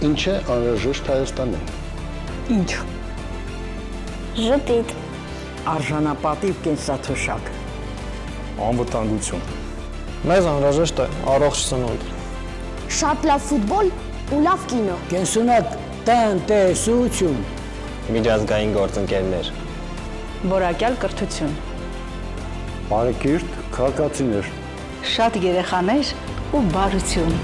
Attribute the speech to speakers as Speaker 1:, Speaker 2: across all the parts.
Speaker 1: Ինչ է անհրաժեշտ Հայաստանին։
Speaker 2: Ինչ։
Speaker 3: Ժպիտ։
Speaker 2: Արժանապատիվ կենսաթոշակ։
Speaker 4: Անվտանգություն։
Speaker 5: Մեզ անհրաժեշտ է առողջ սնունդ։
Speaker 3: Շատ լավ ֆուտբոլ ու լավ կինո։
Speaker 2: Կենսունակ տնտեսություն։
Speaker 6: Միջազգային գործընկերներ։
Speaker 7: Որակյալ կրթություն։
Speaker 1: Բարեկիրթ քաղաքացիներ։
Speaker 7: Շատ երեխաներ ու բարություն։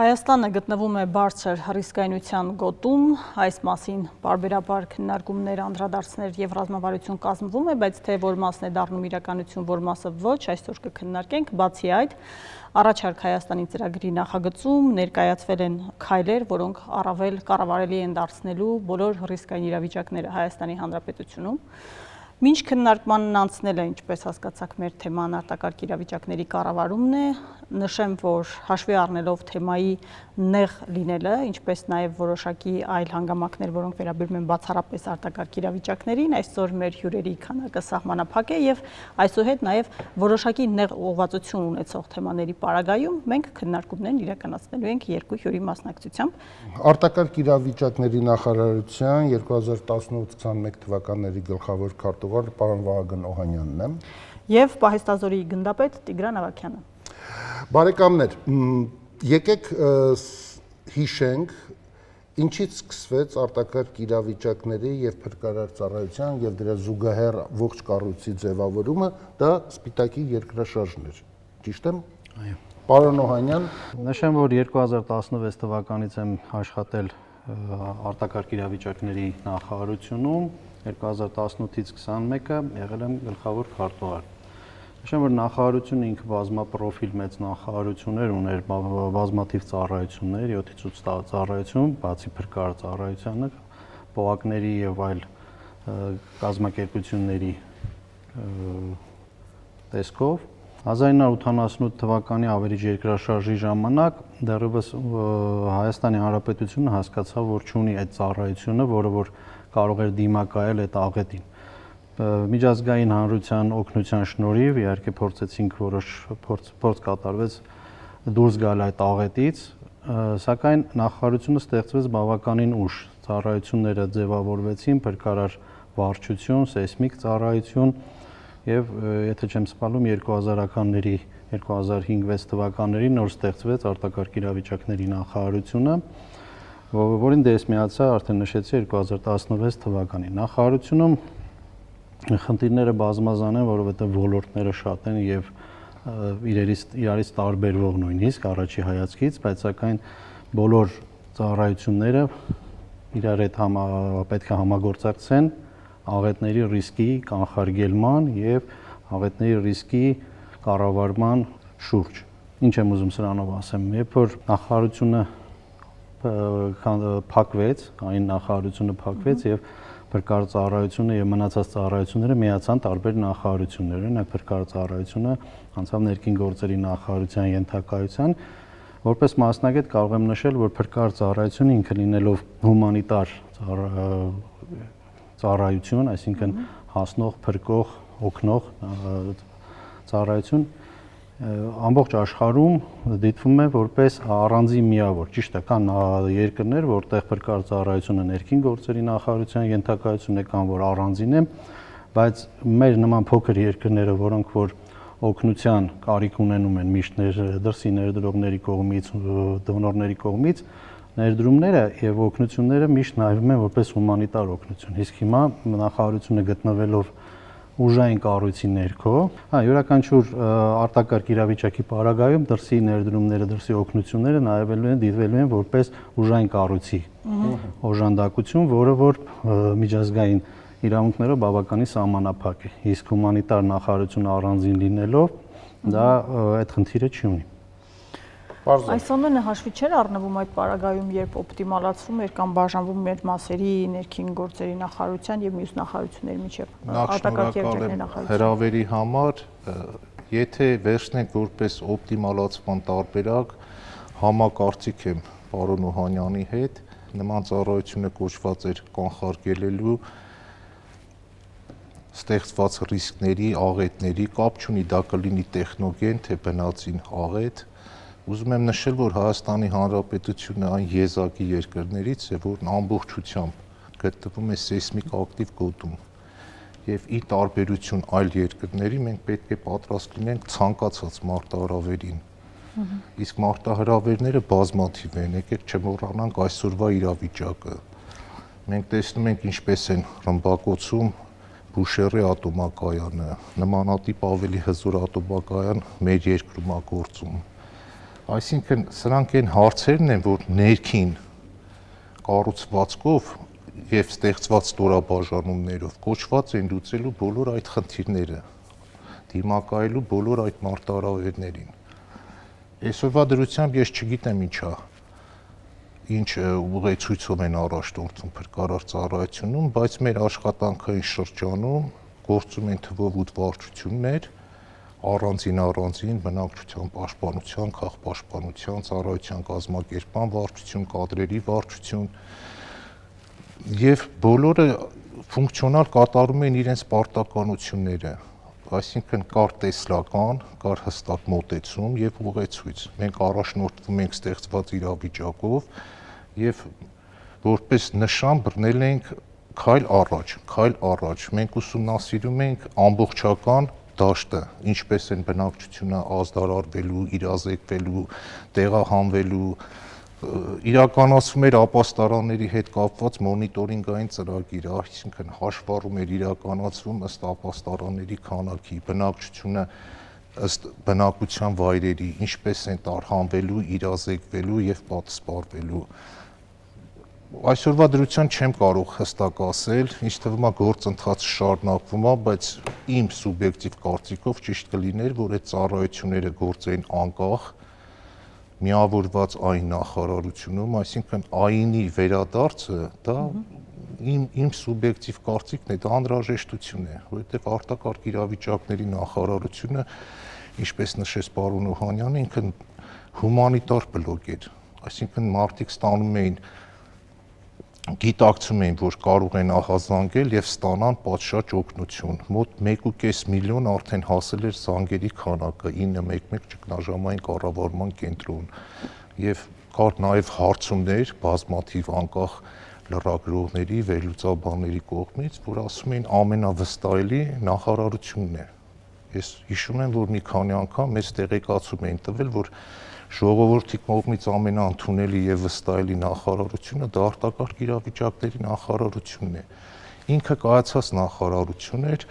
Speaker 8: Հայաստանը գտնվում է բարձր ռիսկայնության գոտում, այս մասին պարբերաբար քննարկումներ անդրադարձներ եւ ռազմավարություն կազմվում է, բայց թե որ մասն է դառնում իրականություն, որ մասը ոչ, այսօր կքննարկենք, բացի այդ, առաջարկ Հայաստանի ծրագրի նախագծում ներկայացվել են քայլեր, որոնք առավել կառավարելի են դարձնելու բոլոր ռիսկային իրավիճակները Հայաստանի Հանրապետությունում։ Մինչ քննարկմանն անցնել է, ինչպես հասկացաք, մեր թեման արտակարգ իրավիճակների կառավարումն է, նշեմ, որ հաշվի առնելով թեմայի նեղ լինելը, ինչպես նաև որոշակի այլ հանգամանքներ, որոնք վերաբերում են բացառապես արտակարգ իրավիճակներին, այսօր մեր հյուրերի քանակը սահմանափակ է եւ այսուհետ նաև որոշակի նեղ ուղղվածություն ունեցող թեմաների պարագայում մենք քննարկումներն իրականացնելու ենք երկու հյուրի մասնակցությամբ։
Speaker 1: Արտակարգ իրավիճակների նախարարության 2018-21 թվականների գլխավոր քարտուղար պարոն Վահագն Օհանյանն է
Speaker 8: եւ Պահեստազորի գնդապետ Տիգրան Ավագյանը։
Speaker 1: Բարեկամներ, եկեք հիշենք, ինչից սկսվեց արտակարգ իրավիճակների եւ փրկարար ծառայության եւ դրա զուգահեռ ողջ կառույցի ձևավորումը, դա Սպիտակի երկրաշարժն էր, ճիշտ եմ։
Speaker 4: Այո։
Speaker 1: Պարոն Օհանյան,
Speaker 9: նշեմ, որ 2016 թվականից եմ աշխատել արտակարգ իրավիճակների նախարարությունում, 2018-ից 21-ը եղել եմ գլխավոր քարտուղար։ Նշեմ, որ նախարարությունը ինքը բազմապրոֆիլ մեծ նախարարություններ ուներ, բազմաթիվ ծառայություններ, 7-8 ծառայություն, բացի փրկարար ծառայությանը, պողակների եւ այլ կազմակերպությունների տեսքով 1988 թվականի ավերիչ երկրաշարժի ժամանակ դեռևս Հայաստանի Հանրապետությունը հասկացավ, որ չունի այդ ծառայությունը, որը որ կարող էր դիմակայել այդ աղետին։ Միջազգային հանրության օգնության շնորհիվ իհարկե փորձեցինք որոշ փորձ կատարվեց դուրս գալ այդ աղետից, սակայն նախարարությունը ստեղծվեց բավականին ուշ, ծառայությունները ձևավորվեցին, փրկարար վարչություն, սեյսմիկ ծառայություն եւ եթե չեմ սխալվում 2000-ականների 2005-6 թվականներին նոր ստեղծվեց արտակարգ իրավիճակների նախարարությունը, որին դες միացա արդեն նշեցի 2016 թվականին։ Նախարարությունում խնդիրները բազմազան են, որովհետեւ ոլորտները շատ են եւ իրարից տարբերվող նույնիսկ առաջի հայացքից, բայց սակայն բոլոր ծառայությունները իրար հետ պետք է համագործակցեն աղետների ռիսկի կանխարգելման եւ աղետների ռիսկի կառավարման շուրջ։ Ինչ եմ ուզում սրանով ասեմ, երբ որ նախարարությունը փակվեց, այն նախարարությունը փակվեց եւ փրկարար ծառայությունը եւ մնացած ծառայությունները միացան տարբեր նախարարություններ, օրինակ փրկարար ծառայությունը անցավ ներքին գործերի նախարարության ենթակայության, որպես մասնագետ կարող եմ նշել, որ փրկարար ծառայությունը ինքը լինելով հումանիտար ծառայություն, այսինքն հասնող, փրկող, օգնող ծառայություն ամբողջ աշխարհում դիտվում է որպես առանձին միավոր։ Ճիշտ է, կան երկրներ, որտեղ փրկարար ծառայությունը ներքին գործերի նախարարության ենթակայություն է կամ որ առանձին է, բայց մեր նման փոքր երկրները, որոնք որ օգնության կարիք ունենում են միշտ դրսի ներդրողների կողմից, դոնորների կողմից, ներդրումները եւ օգնությունները միշտ նայվում են որպես հումանիտար օգնություն։ Իսկ հիմա նախարարությունը գտնվելով ուժային կառույցի ներքո, յուրաքանչյուր արտակարգ իրավիճակի պարագայում դրսի ներդրումները, դրսի օգնությունները նայվելու են, դիտվելու են որպես ուժային կառույցի օժանդակություն, որը որ միջազգային իրավունքներով բավականին սահմանափակ է։ Իսկ հումանիտար նախարարությունը առանձին լինելով դա այդ խնդիրը չի ունի։
Speaker 8: Այս ամենը հաշվի չէր առնվում այդ պարագայում, երբ օպտիմալացվում էր կամ բաժանվում էր մասերի ներքին գործերի նախարարության եւ մյուս նախարարությունների միջեւ արտակարգ իրավիճակների նախարարության։
Speaker 4: Հրավերի համար, եթե վերցնենք որպես օպտիմալացման տարբերակ, համակարծիք եմ պարոն Օհանյանի հետ, նման ծառայությունը կոչված էր կանխարգելելու ստեղծված ռիսկների, աղետների, կապ չունի դա կլինի տեխնոգեն, թե բնածին աղետ։ Ուզում եմ նշել, որ Հայաստանի Հանրապետությունը այն եզակի երկրներից է, որն ամբողջությամբ գտնվում է սեյսմիկ ակտիվ գոտում։ Եվ ի տարբերություն այլ երկրների մենք պետք է պատրաստ լինենք ցանկացած մարտահրավերին։ Իսկ մարտահրավերները բազմաթիվ են, եկեք չմոռանանք այսօրվա իրավիճակը։ Մենք տեսնում ենք ինչպես են ռմբակոծում Բուշերի ատոմակայանը, նմանատիպ ավելի հզոր ատոմակայան մեր երկրում է գործում։ Այսինքն սրանք այն հարցերն են, որ ներքին կառուցվածքով եւ ստեղծված ստորաբաժանումներով կոչված են լուծելու բոլոր այդ խնդիրները, դիմակայելու բոլոր այդ մարտահրավերներին։ Այսօրվա դրությամբ ես չգիտեմ ինչ ուղեցույցով են առաջ տորթում փրկարար ծառայությունում, բայց մեր աշխատանքային շրջանում գործում են թվով 8 վարչություններ, առանձին բնակչության պաշտպանության, քաղաքապաշտպանության, ծառայության կազմակերպման վարչություն, կադրերի վարչություն, եւ բոլորը ֆունկցիոնալ կատարում են իրենց պարտականությունները, այսինքն կար տեսլական, կար հստակ մոտեցում եւ ուղեցույց։ Մենք առաջնորդվում ենք ստեղծված իրավիճակով եւ որպես նշան բռնել ենք քայլ առաջ։ Մենք ուսումնասիրում ենք ամբողջական դաշտը, ինչպես են բնակչությունը ազդարարվելու, իրազեկվելու, տեղահանվելու, իրականացվում էր ապաստարանների հետ կապված մոնիտորինգային ծրագիր, այսինքն հաշվառում էր իրականացվում ըստ ապաստարանների քանակի, բնակչությունը ըստ բնակության վայրերի, ինչպես են տարհանվելու, իրազեկվելու եւ պատսպարվելու։ Այսօրվա դրությամբ չեմ կարող հստակ ասել, ինչ թվում է գործընթացը շարունակվում է, բայց իմ սուբյեկտիվ կարծիքով ճիշտ կլիներ, որ այդ ծառայությունները գործեին անկախ միավորված այն նախարարությունում, այսինքն այնի վերադարձը դա իմ սուբյեկտիվ կարծիքն է, դա անհրաժեշտություն է, որովհետև արտակարգ իրավիճակների նախարարությունը, ինչպես նշեց պարոն Օհանյանը, ինքը հումանիտար բլոկ էր, այսինքն մարդիկ ստանում էին, գիտակցում էին, որ կարող են ահազանգել եւ ստանան պատշաճ օգնություն։ Մոտ 1.5 միլիոն արդեն հասել էր զանգերի քանակը 911 ճգնաժամային կառավարման կենտրոն եւ կար նաեւ հարցումներ բազմաթիվ անկախ լրագրողների, վերլուծաբանների կողմից, որ ասում էին ամենավստահելի նախարարությունն է։ Ես հիշում եմ, որ մի քանի անգամ մեզ տեղեկացում էին տվել, որ ժողովրդի կողմից ամենաընդունելի եւ վստահելի նախարարությունը դա արտակարգ իրավիճակների նախարարությունն է։ Ինքը կայացած նախարարություն էր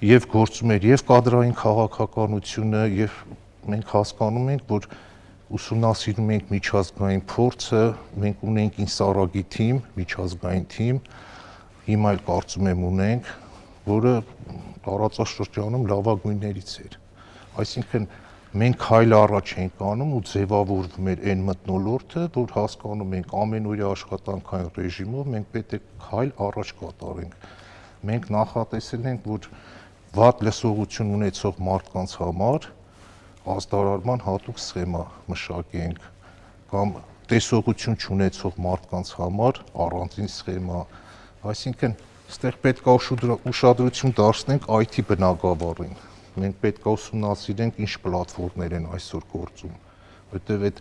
Speaker 4: եւ գործում էր եւ կադրային քաղաքականությունը եւ մենք հասկանում ենք, որ ուսումնասիրում ենք միջազգային փորձը, մենք ունենք ինսարագի թիմ, միջազգային թիմ, հիմա էլ կարծում եմ ունենք, որը տարածաշրջանում լավագույններից էր։ Այսինքն մենք քայլ առաջ ենք անում ու ձևավորվում էր այն մթնոլորտը, որ հասկանում ենք ամենօրյա աշխատանքային ռեժիմով մենք պետք է քայլ առաջ կատարենք։ Մենք նախատեսել ենք, որ վատ լսողություն ունեցող մարդկանց համար ազդարարման հատուկ սխեմա մշակենք կամ տեսողություն չունեցող մարդկանց համար առանձին սխեմա, այսինքն այստեղ պետք է ուշադրություն դարձնենք IT բնագավառին։ Մենք պետք է ուսումնասիրենք ինչ պլատֆորմներ են այսօր գործում, որտեղ այդ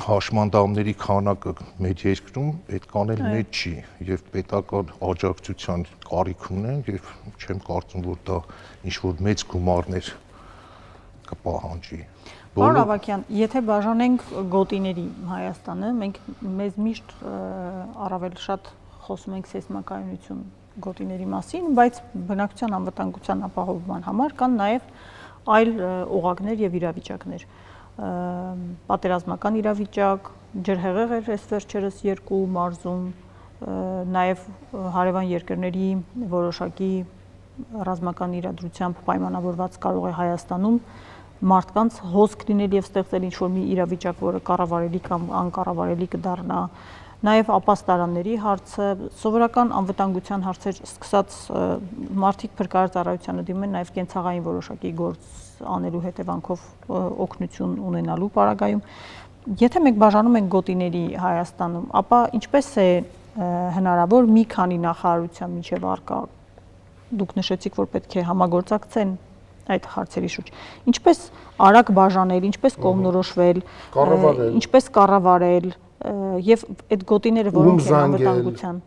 Speaker 4: հաշմանդամների քանակը մեր երկրում այդքան էլ մեծ չի եւ պետական աջակցության կարիք ունեն եւ չեմ կարծում, որ դա ինչ որ մեծ գումարներ կպահանջի։
Speaker 8: Պարոն Ավագյան, եթե բաժանենք գոտիների Հայաստանը, մեզ միշտ առավել շատ խոսում ենք սեյսմակայունություն գոտիների մասին, բայց բնակչության անվտանգության ապահովման համար կան նաև այլ օղակներ եւ իրավիճակներ։ Պատերազմական իրավիճակ, ջրհեղեղ էր այս վերջերս 2 մարզում, նաև հարևան երկրների որոշակի ռազմական իրադրությամբ պայմանավորված կարող է Հայաստանում մարդկանց հոսք լինել եւ ստեղծել ինչ-որ մի իրավիճակ, որը կառավարելի կամ անկառավարելի կդառնա, նաև ապաստարանների հարցը, սովորական անվտանգության հարցեր սկսած մարդիկ փրկարար ծառայությանը դիմում են նաև կենցաղային որոշակի գործ անելու հետևանքով օգնություն ունենալու պարագայում։ Եթե մենք բաժանում ենք գոտիների Հայաստանում, ապա ինչպես է հնարավոր մի քանի նախարարության միջև առկա դուք նշեցիք, որ պետք է համագործակցեն այդ հարցերի շուրջ։ Ինչպես արագ բաժանել, ինչպես կողմնորոշվել, ինչպես կառավարել եւ այդ գոտիները որոնք են անվտանգության։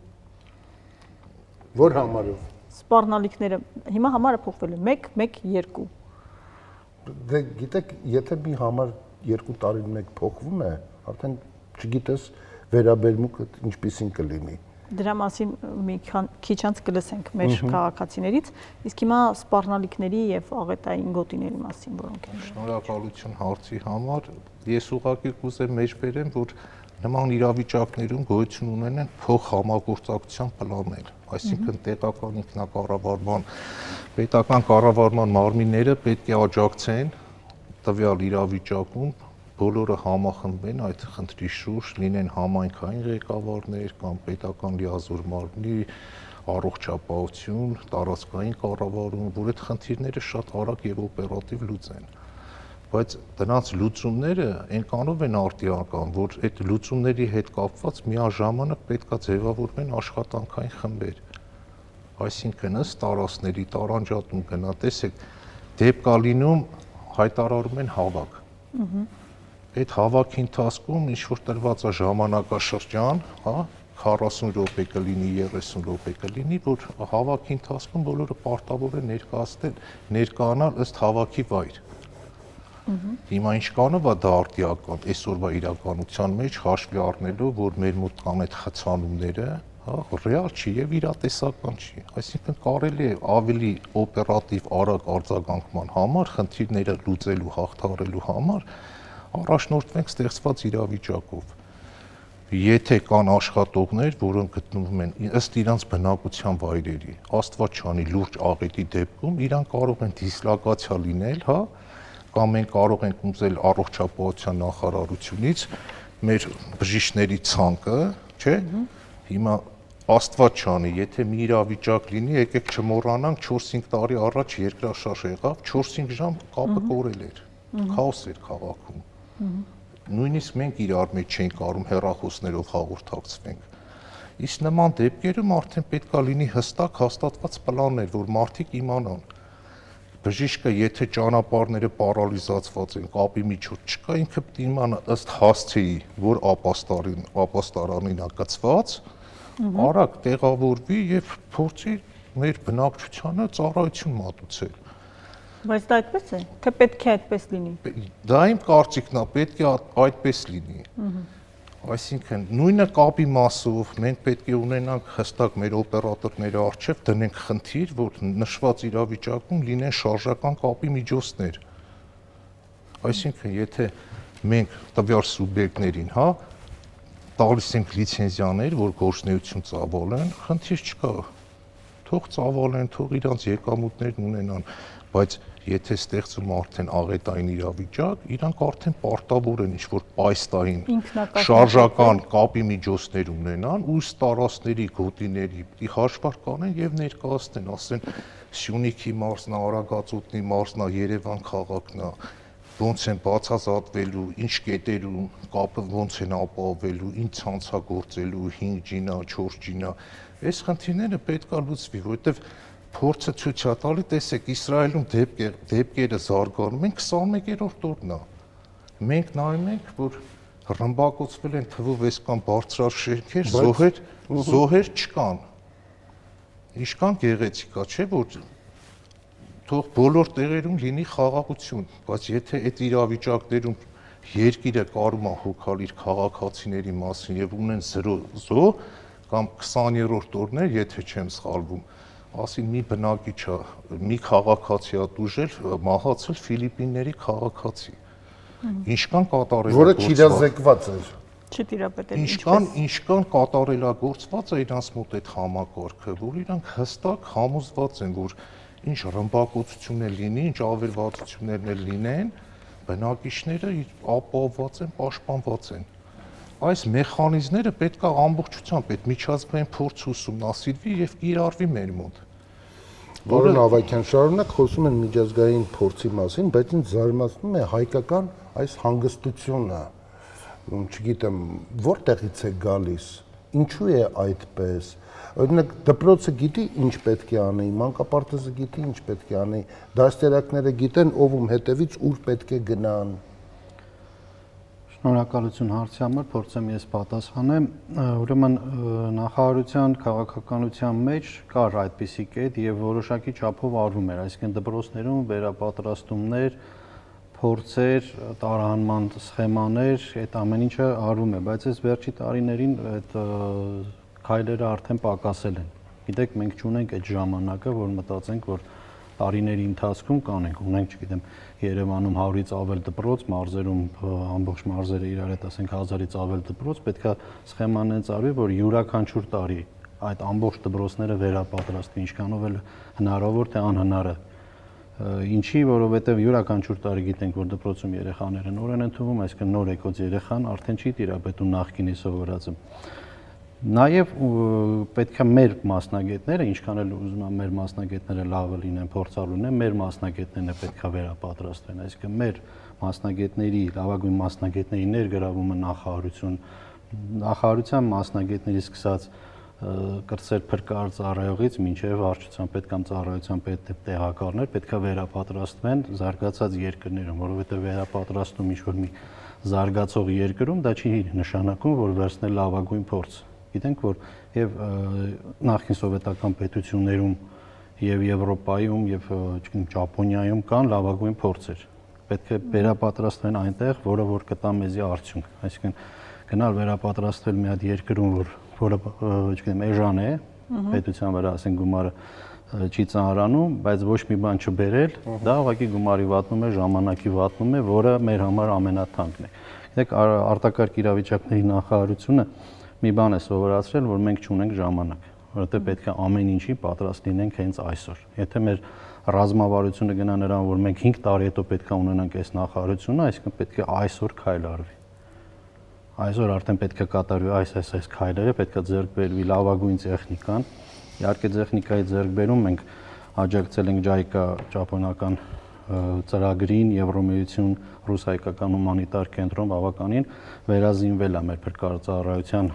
Speaker 1: Որ համարով։
Speaker 8: Սպառնալիքները հիմա համարը փոխվել է 1-1-2։
Speaker 1: Դե գիտեք, եթե մի համար 2 տարին մեկ փոխվում է, արդեն չգիտես վերաբերմունքը ինչպիսին կլինի։
Speaker 8: Դրա մասին մի քիչ անց կլսենք մեր քաղաքացիներից, իսկ հիմա սպառնալիքների եւ աղետային գոտիների մասին, որոնք են։
Speaker 4: Շնորհակալություն հարցի համար։ Ես ուղղակի կուզեմ մեջբերեմ, որ նման իրավիճակներում գոյություն ունեն փոխհամագործակցության պլաններ, այսինքն պետական ինքնակառավարման, պետական կառավարման մարմինները պետք է աջակցեն տվյալ իրավիճակում բոլորը համախմբեն այդ խնդրի շուրջ, լինեն համայնքային ղեկավարներ կամ պետական լիազոր մարմնի առողջապահություն, տարածքային կառավարում, որ այդ խնդիրները շատ արագ եւ օպերատիվ լուծեն։ Բայց դրանց լուծումները այնքանով են արտիական, որ այդ լուծումների հետ կապված միաժամանակ պետքա ձևավորվեն աշխատանքային խմբեր։ Այսինքն ըստ տարածքների տարանջատում գնա, տեսեք, դեպք կա լինում հայտարարում են հավաք։ Այդ հավաքի ընթացքում ինչ որ տրված է ժամանակաշրջան, հա, 40 րոպե կլինի, 30 րոպե կլինի, որ հավաքի ընթացքում բոլորը պարտավոր է ներկայանալ ըստ հավաքի վայր։ Հիմա ինչքանով է դա արտիական, այսօրվա իրականության մեջ հաշվի առնելով, որ մեր մոտ կան այդ խցանումները, հա, ռեալ չի եւ իրատեսական չի։ Այսինքն կարելի է ավելի օպերատիվ արագ արձագանքման համար, խնդիրները լուծելու, հաղթահարելու համար առաջնորդվենք ստեղծված իրավիճակով։ Եթե կան աշխատողներ, որոնք գտնվում են ըստ իրանց բնակության վայրերի, Աստված չանի լուրջ աղետի դեպքում, իրանք կարող են դիսլոկացիա լինել, հա, կամ մենք կարող ենք ուզել առողջապահության նախարարությունից մեր բժիշկների ցանկը, չէ՞։ Հիմա Աստված չանի, եթե մի իրավիճակ լինի, եկեք չմոռանանք 4-5 տարի առաջ երկրաշարժ եղավ, 4-5 ժամ կապը կորել էր, քաոս էր քաղաքում։ Նույնիսկ մենք իրար մեջ չենք կարող հեռախոսներով հաղորդակցվենք։ Իսկ նման դեպքերում արդեն պետքա լինի հստակ հաստատված պլաններ, որ մարդիկ իմանան։ Բժիշկը եթե ճանապարհները պարալիզացված են, կապի միջոց չկա, ինքը պետք է իմանա ըստ հասցեի, որ ապաստարանին է գծված, արագ տեղավորվի եւ փորձի մեր բնակչությանը ծառայություն մատուցել։
Speaker 8: Բայց դա այդպես է, թե պետք է այդպես լինի։
Speaker 4: Դա իմ կարծիքն է, պետք է այդպես լինի։ Այսինքն նույնը կապի մասով մենք պետք է ունենանք հստակ մեր օպերատորների առջև դնենք խնդիր, որ նշված իրավիճակում լինեն շարժական կապի միջոցներ։ Այսինքն եթե մենք տվյալ սուբյեկտներին, հա, տալիս ենք լիցենզիաներ, որ գործունեություն ծավալեն, խնդիր չկա։ Թող ծավալեն, թող իրանց եկամուտներն ունենան, բայց եթե ստեղծում արդեն աղետային իրավիճակ, իրանք արդեն պարտավոր են ինչ-որ պայստային շարժական կապի միջոցներ ունենան ու տարածքների, գոտիների պիտի հաշվարկ անեն եւ ներկայացնեն, ասեն Սյունիքի մարզն, Արագածոտնի մարզն, Երևան քաղաքն է, ոնց են բացազատվելու, ինչ կետերում կապը ոնց են ապահովելու, ինչ ցանցագործելու, 5G-նա, 4G-նա, այս խնդիրները պետք է լուծվի, որովհետեւ փորձը ցույց է տալի, տեսեք, Իսրայելում դեպքերը զարգանում են 21-րդ օրն է։ Մենք նայում ենք, որ ռմբակոծվել են թվով այսքան բարձրար շենքեր, զոհեր չկան։ Ինչքան գեղեցիկ է, չէ՞ որ թող բոլոր տեղերում լինի խաղաղություն, բայց եթե այդ իրավիճակներում երկիրը կարում է հոգալ իր քաղաքացիների մասին եւ ունեն 0 զոհ կամ 20-րդ օրն է, եթե չեմ սխալվում, ասին մի բնակիչ, մի քաղաքացի է դուժել, մահացել Ֆիլիպինների քաղաքացի։ Ինչքան կատարելագործված,
Speaker 1: որը չիրազեկված էր։
Speaker 8: Չտիրապետել։
Speaker 4: Ինչքան կատարելագործված է իրանց մոտ այդ համակարգը, որ իրանք հստակ համոզված են, որ ինչ ռմբակոծություններ լինի, ինչ ավերվածություններ լինեն, բնակիչները ապահովված են, պաշտպանված են։ Այս մեխանիզմները պետք է ամբողջությամբ այդ միջազգային փորձ ուսումնասիրվի եւ կիրառվի մեր մոտ։
Speaker 1: Պարոն Ավագյան, շարունակ խոսում են միջազգային փորձի մասին, բայց ինձ զարմացնում է հայկական այս հանգստությունը, չգիտեմ, որտեղից է գալիս, ինչու է այդպես, Օրինակ դպրոցը գիտի ինչ պետք է անի, մանկապարտեզը գիտի ինչ պետք է անի, դաստիարակները գիտեն ով հետևից ուր պետք է գնան։
Speaker 9: Շնորհակալություն հարցի համար, փորձեմ ես պատասխանեմ։ Ուրեմն նախարարության քաղաքականության մեջ կար այդպիսի կետ եւ որոշակի չափով արվում էր, այսինքն դպրոցներում վերապատրաստումներ, փորձեր, տարահանման սխեմաներ, այդ ամեն ինչը արվում է, բայց այս վերջի տարիներին այդ քայլերը արդեն պակասել են։ Գիտեք, մենք չունենք այդ ժամանակը, որ մտածենք, որ տարիների ընթացքում կանենք, ունենք, չգիտեմ, Երևանում 100-ից ավել դպրոց, մարզերում ամբողջ մարզերը իրար հետ ասենք 1000-ից ավել դպրոց, պետքա սխեմանեն ծարվի, որ յուրաքանչյուր տարի այդ ամբողջ դպրոցները վերապատրաստվի, ինչքանով էլ հնարավոր թե անհնար է։ Ինչի, որովհետև յուրաքանչյուր տարի գիտենք, որ դպրոցում երեխաները նոր են ընդունվում, այսինքն նոր եկած երեխան արդեն չի տիրապետում նախկինի սովորածը։ Նաև պետք է մեր մասնագետները, ինչքան էլ ուզում եմ մեր մասնագետները լավը լինեն, փորձառու լինեն, մեր մասնագետներն պետք է վերապատրաստվեն, այսինքն մեր մասնագետների, լավագույն մասնագետների ներգրավումը նախարարության մասնագետների սկսած կրծեր փրկար ծառայողից մինչև վարչության պետ կամ ծառայության պետ տեղակալներ պետք է վերապատրաստվեն զարգացած երկրներում, որովհետև վերապատրաստում ինչ-որ մի զարգացող երկրում դա չի նշանակում, որ վերցնել լավագույն փորձ։ Գիտենք, որ եւ նախկին սովետական պետություններում եւ Եվրոպայում եւ Ճապոնիայում կան լավագույն փորձեր։ Պետք է վերապատրաստվեն այնտեղ, որը որ կտա մեզի արդյունք։ Այսինքն գնալ վերապատրաստվել մի հատ երկրում, որը չգիտեմ, էժան է, պետության վրա ասեն գումարը չի ծանրանում, բայց ոչ մի բան չբերել, դա ուղղակի գումարի վատնում է, ժամանակի վատնում է, որը մեր համար ամենաթանկն է։ Գիտեք, արտակարգ իրավիճակների նախարարությունը մի բան է սովորացրել, որ մենք չունենք ժամանակ, որովհետև պետք է ամեն ինչի պատրաստ լինենք հենց այսօր։ Եթե մեր ռազմավարությունը գնա նրան, որ մենք 5 տարի հետո պետք է ունենանք այս նախարարությունը, այսինքն պետք է այսօր քայլ արվի։ Այսօր արդեն պետք է կատարվի այս քայլերը, պետք է ձեռք բերվի լավագույն տեխնիկան։ Իհարկե տեխնիկայի ձեռքբերում մենք աջակցել ենք JICA ճապոնական ծրագրին, Եվրոմիություն ռուս-հայկական հումանիտար կենտրոն բավականին վերազինվել է մեր փրկարարծարայության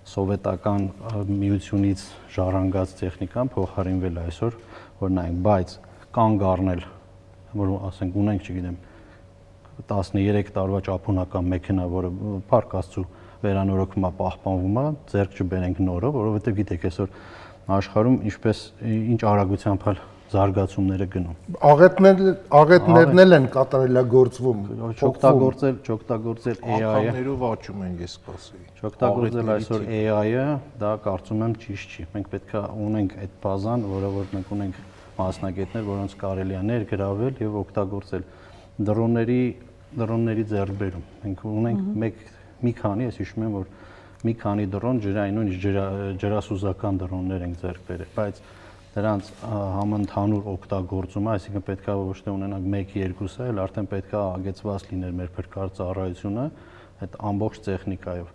Speaker 9: սովետական միությունից ժառանգած տեխնիկան փոխարինվել է այսօր, որ նայենք, բայց կանգ առնել, որ ասենք ունենք, չգիտեմ, 13 տարվա ճապոնական մեքենա, որը փառք Աստծո վերանորոգումա պահպանվում է, ձեռք չբերենք նորը, որովհետև գիտեք, այսօր աշխարհում ինչ արագությամբ զարգացումները գնում։
Speaker 1: Աղետներն էլ են կատարելագործվում,
Speaker 9: չօգտագործել AI-ը։
Speaker 4: Անգամներով աճում են, ես կասեի։
Speaker 9: Չօգտագործել այսօր AI-ը, դա կարծում եմ ճիշտ չի։ Մենք պետք է ունենք այդ բազան, որը որ մենք ունենք մասնագետներ, որոնց կարելի է ներգրավել եւ օգտագործել դրոնների ձեռքբերում։ Մենք ունենք մի քանի, ես հիշում եմ, որ մի քանի դրոն ջրային, նույնիսկ ջրասուզական դրոններ ենք ձեռք բերել, բայց դրանց համընդհանուր օգտագործումը, այսինքն պետք է ոչ թե ունենանք 1-2-ը, այլ արդեն պետք է ագեցված լիներ մեր փրկարարծարայությունը այդ ամբողջ տեխնիկայով։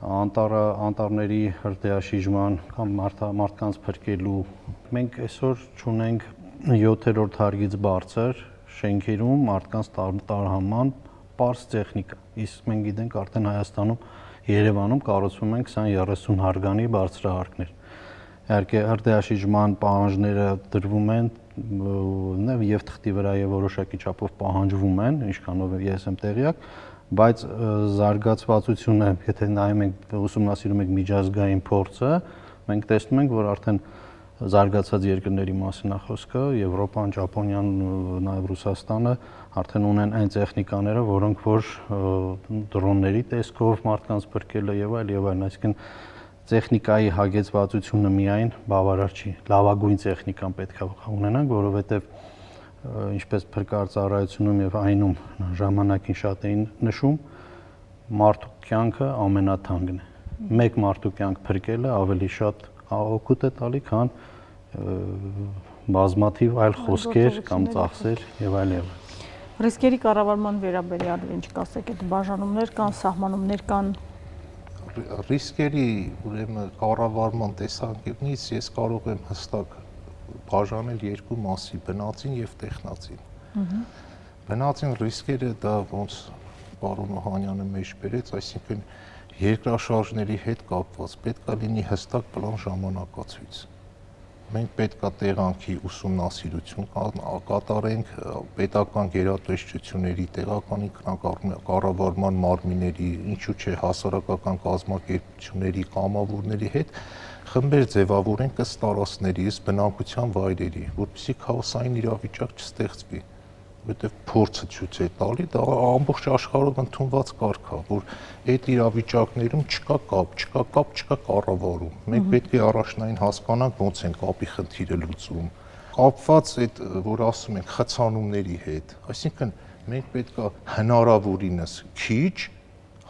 Speaker 9: Անտառների հրդեհաշիժման կամ մարդկանց փրկելու մենք այսօր ունենք 7-րդ հարգից բարձր շենքերում մարդկանց տարհանման պարզ տեխնիկա։ Իսկ մենք գիտենք արդեն Հայաստանում, Երևանում կառուցվում են 20-30 հարգանի բարձրահարկներ։ Իհարկե հրդեհաշիժման պահանջները դրվում են եւ թղթի վրա եւ որոշակի չափով պահանջվում են, ինչքանով ես եմ տեղյակ, բայց զարգացվածությունը, եթե նայում ենք ուսումնասիրում ենք միջազգային փորձը, մենք տեսնում ենք, որ արդեն զարգացած երկրների մասին է խոսքը, Եվրոպան, Ճապոնիան, նաև Ռուսաստանը արդեն ունեն այն տեխնիկաները, որոնք որ դրոնների տեսքով մարդկանց փրկելը եւ այլն, այսինքն տեխնիկայի հագեցվածությունը միայն բավարար չի։ Լավագույն տեխնիկան պետք է ունենանք, որովհետեւ ինչպես փրկարարծարայությունում եւ այնում ժամանակին շատ էին նշում, մարդու կյանքը ամենաթանկն է։ Մեկ մարդու կյանք փրկելը ավելի շատ օգուտ է տալի, քան բազմաթիվ այլ խոսքեր կամ ծախսեր եւ այլն։
Speaker 8: Ռիսկերի կառավարման վերաբերյալ ինչ կասեք, այդ բաժանումներ կան, սահմանումներ կան։
Speaker 4: Ռիսկերի ուրեմն կառավարման տեսանկյունից ես կարող եմ հստակ բաժանել երկու մասի՝ բնածին եւ տեխնածին։ Բնածին ռիսկերը դա ոնց պարոն Օհանյանը մեջ բերեց, այսինքն երկրաշարժների հետ կապված պետք է լինի հստակ պլան ժամանակացույց։ Մենք պետք է տեղանքի ուսումնասիրություն կատարենք, պետական գերատեսչությունների, տեղական ինքնակառավարման մարմինների, ինչու՞ չէ հասարակական կազմակերպությունների, կամավորների հետ խմբեր ձևավորենք ըստ տարածքների, ըստ բնակության վայրերի, որպեսզի քաոսային իրավիճակ չստեղծվի, որովհետև փորձը ցույց է տալի, դա ամբողջ աշխարհով ընդունված կարգ է, որ այդ իրավիճակներում չկա կապ, չկա կառավարում։ Մենք պետք է առաջնային հասկանանք ոնց են կապի խնդիրը լուծում։ Կապված այդ, որ ասում ենք, խցանումների հետ, այսինքն մենք պետք է հնարավորինս քիչ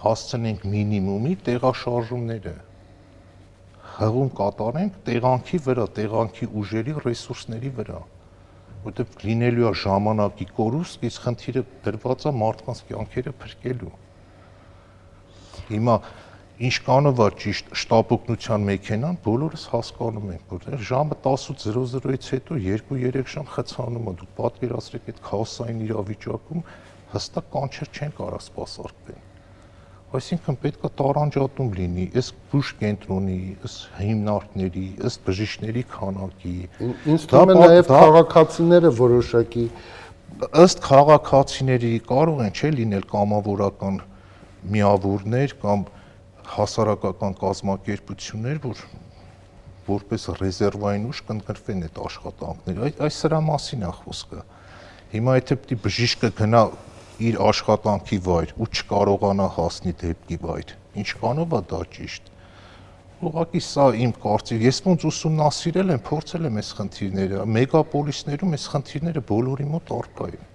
Speaker 4: հասցնենք մինիմումի տեղաշարժումները, հղում կատարենք տեղանքի վրա, տեղանքի ուժերի, ռեսուրսների վրա, որտեղ լինելու է ժամանակի կորուստ, իսկ խնդիրը դրված է մարդկանց կյանքերը փրկելու։ Հիմա ինչքանով է ճիշտ շտապօգնության մեքենան, բոլորս հասկանում ենք, որ ժամը 18:00-ից հետո 2-3 ժամ խցանում է, դուք պատկերացրեք այդ քաոսային իրավիճակում հստակ կանչեր չեն կարող սպասարկվել։ Այսինքն պետք է տարանջատում լինի, ըստ բուժ կենտրոնի, ըստ հիմնարկների, ըստ բժիշկների քանակի։
Speaker 1: Ինձ թվում է նաև քաղաքացիները որոշակի
Speaker 4: ըստ քաղաքացիների կարող են չէ լինել կամավորական միավորներ կամ հասարակական կազմակերպություններ, որ որպես ռեզերվային ուժ կընտրվեն այդ աշխատանքները։ Այս սրա մասին է խոսքը։ Հիմա եթե պիտի բժիշկը գնա իր աշխատանքի վայր ու չկարողանա հասնի դեպքի վայր, ինչքանով է դա ճիշտ։ Ուղղակի սա իմ կարծիքով, ես ոնց ուսումնասիրել եմ, փորձել եմ այս խնդիրները, մեգապոլիսներում այս խնդիրները բոլորի մոտ առկա են։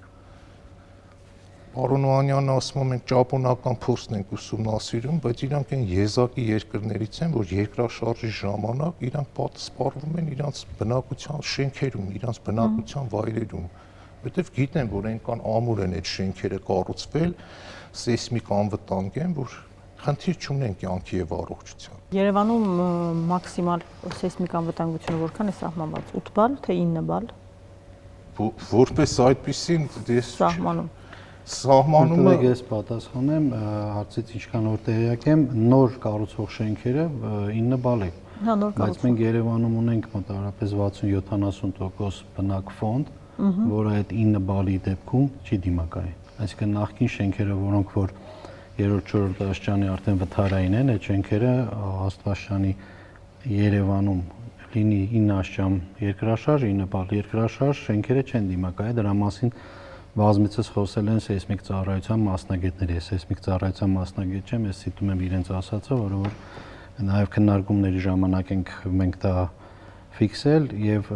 Speaker 4: Պարոն Օհանյանն ասում է, մենք ճապոնական փորձն ենք ուսումնասիրում, բայց իրանք այն եզակի երկրներից են, որ երկրաշարժի ժամանակ իրանք պատասխանվում են իրանք բնակության շենքերում, իրանք բնակության վայրերում, որտեվ գիտեն, որ այնքան ամուր են այդ շենքերը կառուցվել, սեյսմիկ անվտանգ են, որ խնդիր չունեն կյանքի եւ առողջության։
Speaker 8: Երևանում մաքսիմալ սեյսմիկ անվտանգությունը որքան է սահմանված, 8 բալ թե 9 բալ։
Speaker 4: Որպես այդպեսին դες
Speaker 9: Սահմանումը ես պատասխանեմ հարցից ինչքան որ տեղյակ եմ, նոր կառուցվող շենքերը 9 բալ է։
Speaker 8: Հա, նոր կառուցվող։
Speaker 9: Բայց մենք Երևանում ունենք մոտավորապես 60-70% բնակ ֆոնդ, որը այդ 9 բալի դեպքում չի դիմակայել։ Այսինքն նախկին շենքերը, որոնք որ 3-4 աշճանի արդեն վթարային են, այդ շենքերը Աստվածաշանի Երևանում լինի 9 աշճան երկրաշարժ, 9 բալ երկրաշարժ շենքերը չեն դիմակայել, դրա մասին բազմիցս խոսել են սեյսմիկ ծառայության մասնագետների, սեյսմիկ ծառայության մասնագետ չեմ, ես ցիտում եմ իրենց ասածը, որը որ նաև քննարկումների ժամանակ ենք մենք դա ֆիքսել եւ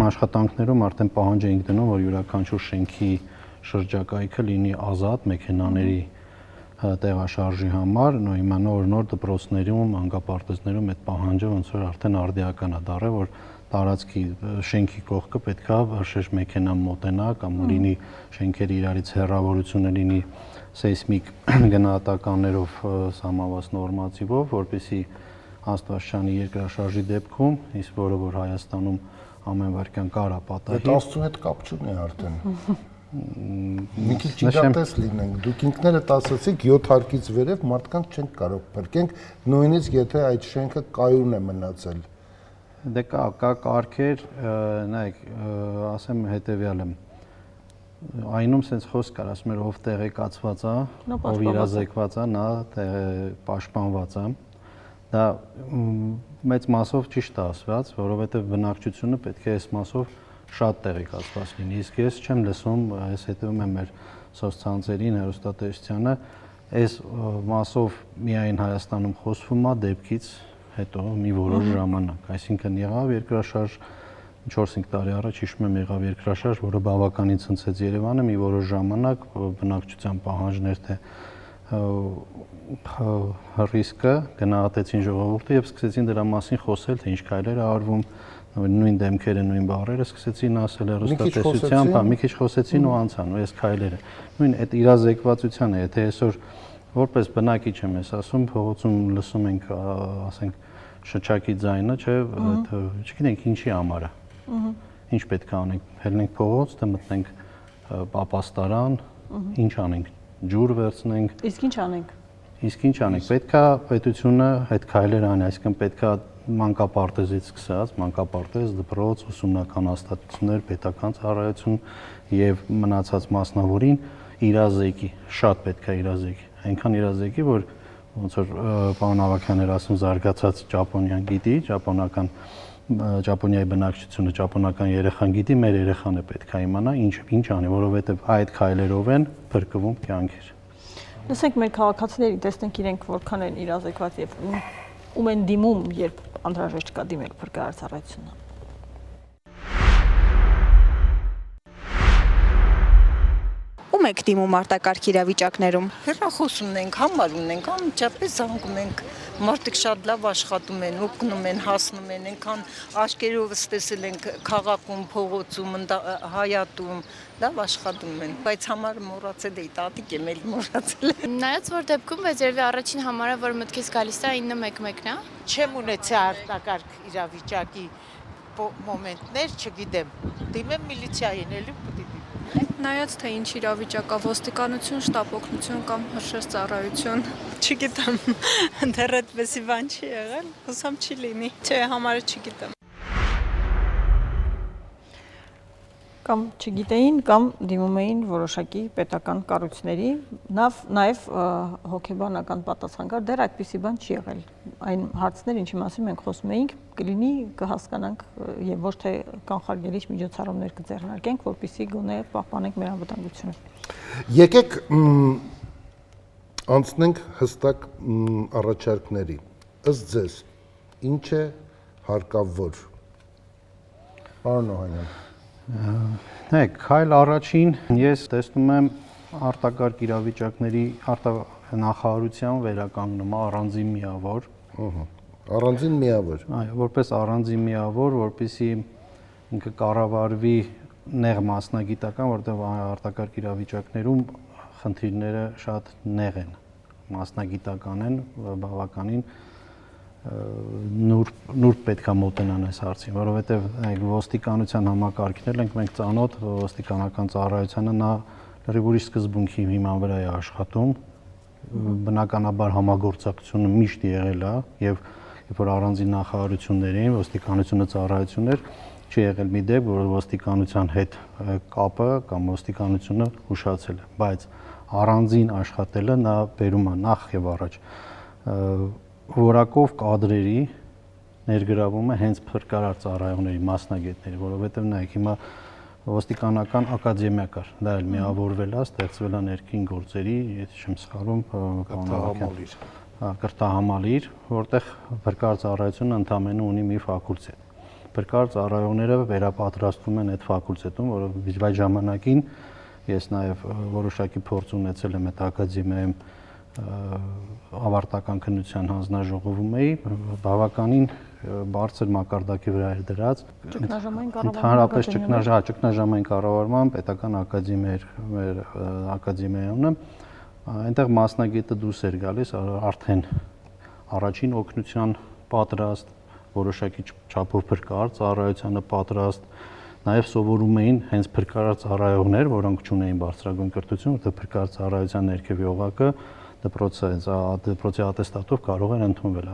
Speaker 9: աշխատանքներում արդեն պահանջ էինք դնում, որ յուրաքանչյուր շենքի շրջակայքը լինի ազատ մեքենաների տեղաշարժի համար, հիմա նոր դպրոցներում, անկապարտեզներում այդ պահանջը ոնց որ արդեն արդիական է դառել, որ տարածքի շենքի կողքը պետքա շեշ մեքենան մոտենա կամ լինի շենքերի իրարից հեռավորությունը լինի սեյսմիկ գնահատականներով սահմանված նորմատիվով, որպեսզի Աստվածաշանի երկրաշարժի դեպքում, իսկ որը որ Հայաստանում ամեն վարքյան կարա պատահի։
Speaker 1: Այդ Աստծուն հետ կապ չունի արդեն։ Մի քիչ իրատես լինենք, դուք ինքներդ ասացիք 7 հարկից վերև մարդկանց չենք կարող փրկենք, նույնիսկ եթե այդ շենքը կայուն է մնացել։
Speaker 9: Դե կա կարգեր, նայեք, ասեմ հետեւյալը։ Այնում sense խոսք կար, ասում էր ով տեղեկացված է, ով իրազեկված է, նա պաշտպանված է։ Դա մեծ մասով ճիշտ է ասված, որովհետև բնակչությունը պետք է այս մասով շատ տեղեկացված լինի։ Իսկ ես չեմ լսում, ես հետևում եմ մեր սոցցանցերին, հեռուստատեսությանը, այս մասով միայն Հայաստանում խոսվում է դեպքից հետո մի որոշ ժամանակ, այսինքն եղավ երկրաշարժ 4-5 տարի առաջ հիշում եմ եղավ երկրաշարժ, որը բավականին ցնցեց Երևանը մի որոշ ժամանակ բնակչության պահանջներ թե ռիսկը գնահատեցին ժողովուրդը եւ սկսեցին դրա մասին խոսել, թե ինչ քայլեր է արվում, նույն դեմքերը, նույն բառերը սկսեցին ասել հեռուստատեսությամբ, մի քիչ խոսեցին ու անցան, ու այս քայլերը։ Նույն այդ իրազեկվածությունը, եթե այսօր որպես բնակիչ եմ ես ասում, փողոցում լսում ենք, ասենք, շչակի ձայնը, չէ, չգիտենք ինչի համար է։ Ինչ պետք է անենք, հելնենք փողոց, թե մտնենք պապաստարան, ինչ անենք, ջուր վերցնենք։
Speaker 8: Իսկ ինչ անենք։
Speaker 9: Իսկ ինչ անենք, պետքա պետությունը այդ քայլեր անի, այսինքն պետքա մանկապարտեզից սկսած, մանկապարտեզ, դպրոց, ուսումնական հաստատություններ, պետական ծառայություն եւ մնացած մասնավորին իրազեկի, շատ պետքա իրազեկի, այնքան իրազեկի, որ ոնց որ պարոն Ավագյանն էր ասում, զարգացած Ճապոնիան գիտի, Ճապոնիայի բնակչությունը, ճապոնական երեխան գիտի, մեր երեխան է պետքա իմանա ինչ անի, որովհետեւ այդ քայլերով են փրկվում կյանքեր։
Speaker 8: Լսենք մեր քաղաքացիներին, տեսնենք իրենք որքան են իրազեկված եւ ում են դիմում, երբ անհրաժեշտ կա դիմել փրկարար ծառայությունը։
Speaker 10: Ում եք դիմում արտակարգ իրավիճակներում։
Speaker 11: Հեռախոս ունենք, համար ունենք, անմիջապես զանգում ենք, մարդիկ շատ լավ աշխատում են, օգնում են, հասնում են, այնքան աչքերովս տեսել ենք քաղաքում, փողոցում, հայատում, լավ աշխատում են, բայց համարը մոռացել էի, տատիկ եմ էլ մոռացել։
Speaker 12: Նայած որ դեպքում բայց երևի առաջին համարը, որ մտքից գալիս է 911-ն է։
Speaker 13: Չեմ ունեցել արտակարգ իրավիճակի մոմենտներ, չգիտեմ, դիմեմ միլիցիային, էլի պիտի դիմեմ։
Speaker 14: Նայած թե ինչ իրավիճակա, ոստիկանություն, շտապ օգնություն կամ հրշեջ ծառայություն։
Speaker 15: Չգիտեմ, դեռ այդպեսի բան չի եղել, հուսամ չի լինի, չէ, համարը չգիտեմ։
Speaker 8: Կամ չգիտեին, կամ դիմում էին որոշակի պետական կառույցների, նաև հոգեբանական պատասխան կար, դեռ այդպիսի բան չի եղել։ Այն հարցներ, ինչի մասին մենք խոսում էինք, կլինի կհասկանանք եւ ոչ թե կանխարգելիչ միջոցառումներ կձեռնարկենք, որպեսզի գոնե պահպանենք մեր անվտանգությունը։
Speaker 1: Եկեք անցնենք հստակ առաջարկների։ Ըստ ձեզ, ինչ է հարկավոր։ Պարոն Օհանյան։
Speaker 9: Նայեք, քայլ առաջին ես տեսնում եմ արտակարգ իրավիճակների նախարարության վերականգնումը առանձին միավոր։
Speaker 1: Առանձին միավոր։
Speaker 9: Այո, որպես առանձին միավոր, որպեսզի ինքը կառավարվի նեղ մասնագիտական, որտեղ արտակարգ իրավիճակներում խնդիրները շատ նեղ են, մասնագիտական են, բավականին նուրբ պետք է մոտենան այս հարցին, որովհետև ոստիկանության համակարգներն ենք մենք ծանոթ, ոստիկանական ծառայությանը նա լրիվ ուրիշ սկզբունքի հիման վրա է աշխատում, բնականաբար համագործակցությունը միշտ եղել է եւ երբ որ առանձին նախարարություններ էին, ոստիկանությունը ծառայություններ, չի եղել մի դեպք, որ ոստիկանության հետ կապը կամ ոստիկանությունը ուշացել է, բայց առանձին աշխատելը նա բերում է նախ եւ առաջ որակով կադրերի ներգրավում է հենց փրկարար ծառայողների մասնագետների, որովհետև նայեք հիմա ոստիկանական ակադեմիա կար, դա էլ միավորվել է, ստեղծվել է ներքին գործերի, եթե չեմ սխալվում, կրթահամալիր, որտեղ փրկարար ծառայությունը ընդամենը ունի մի ֆակուլտետ։ Փրկարար ծառայողները վերապատրաստվում են այդ ֆակուլտետում, որովհետև այդ ժամանակին ես նաև որոշակի փորձ ունեցել եմ այդ ակադեմիայում ավարտական քննության հանձնաժողովում էի, բավականին բարձր մակարդակի վրա էր դրած։ Ընդհանրապես ճգնաժամային կառավարման պետական ակադեմիա էր մեր ակադեմիայում, այնտեղ մասնագետը դուրս էր գալիս արդեն առաջին օգնության պատրաստ, որոշակի չափով փրկարար ծառայությանը պատրաստ, նաև սովորում էին հենց փրկարար ծառայողներ, որոնք չունեին բարձրագույն կրթություն, որտեղ փրկարար ծառայության ներքևի օղակը դպրոցի ատեստատով կարող են ընդունվել,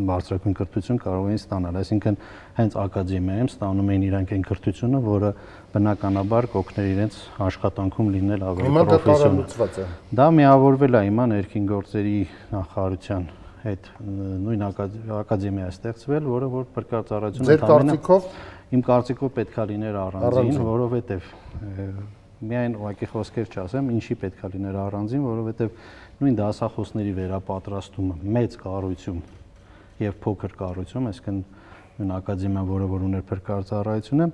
Speaker 9: բարձրագույն կրթություն կարող էին ստանալ, այսինքն հենց ակադեմիայում ստանում էին իրանք այն կրթությունը, որը բնականաբար կօգներ իրենց աշխատանքում լինել ավելի պրոֆեսիոնալ։ Դա միավորվել է հիմա ներքին գործերի նախարարության հետ նույն ակադեմիա է ստեղծվել, որը որ փրկարար ծառայությունը
Speaker 1: Ձեր կարծիքով
Speaker 9: իմ կարծիքով պետք է լիներ առանձին, որովհետև միայն ուղղակի խոսքեր չասեմ, ինչի պետք է լիներ առանձին, որովհետև նույն դասախոսների վերապատրաստումը մեծ կառույցում եւ փոքր կառույցում, այսինքն նույն ակադեմիան, որը որ ուներ փրկարար ծառայությունը,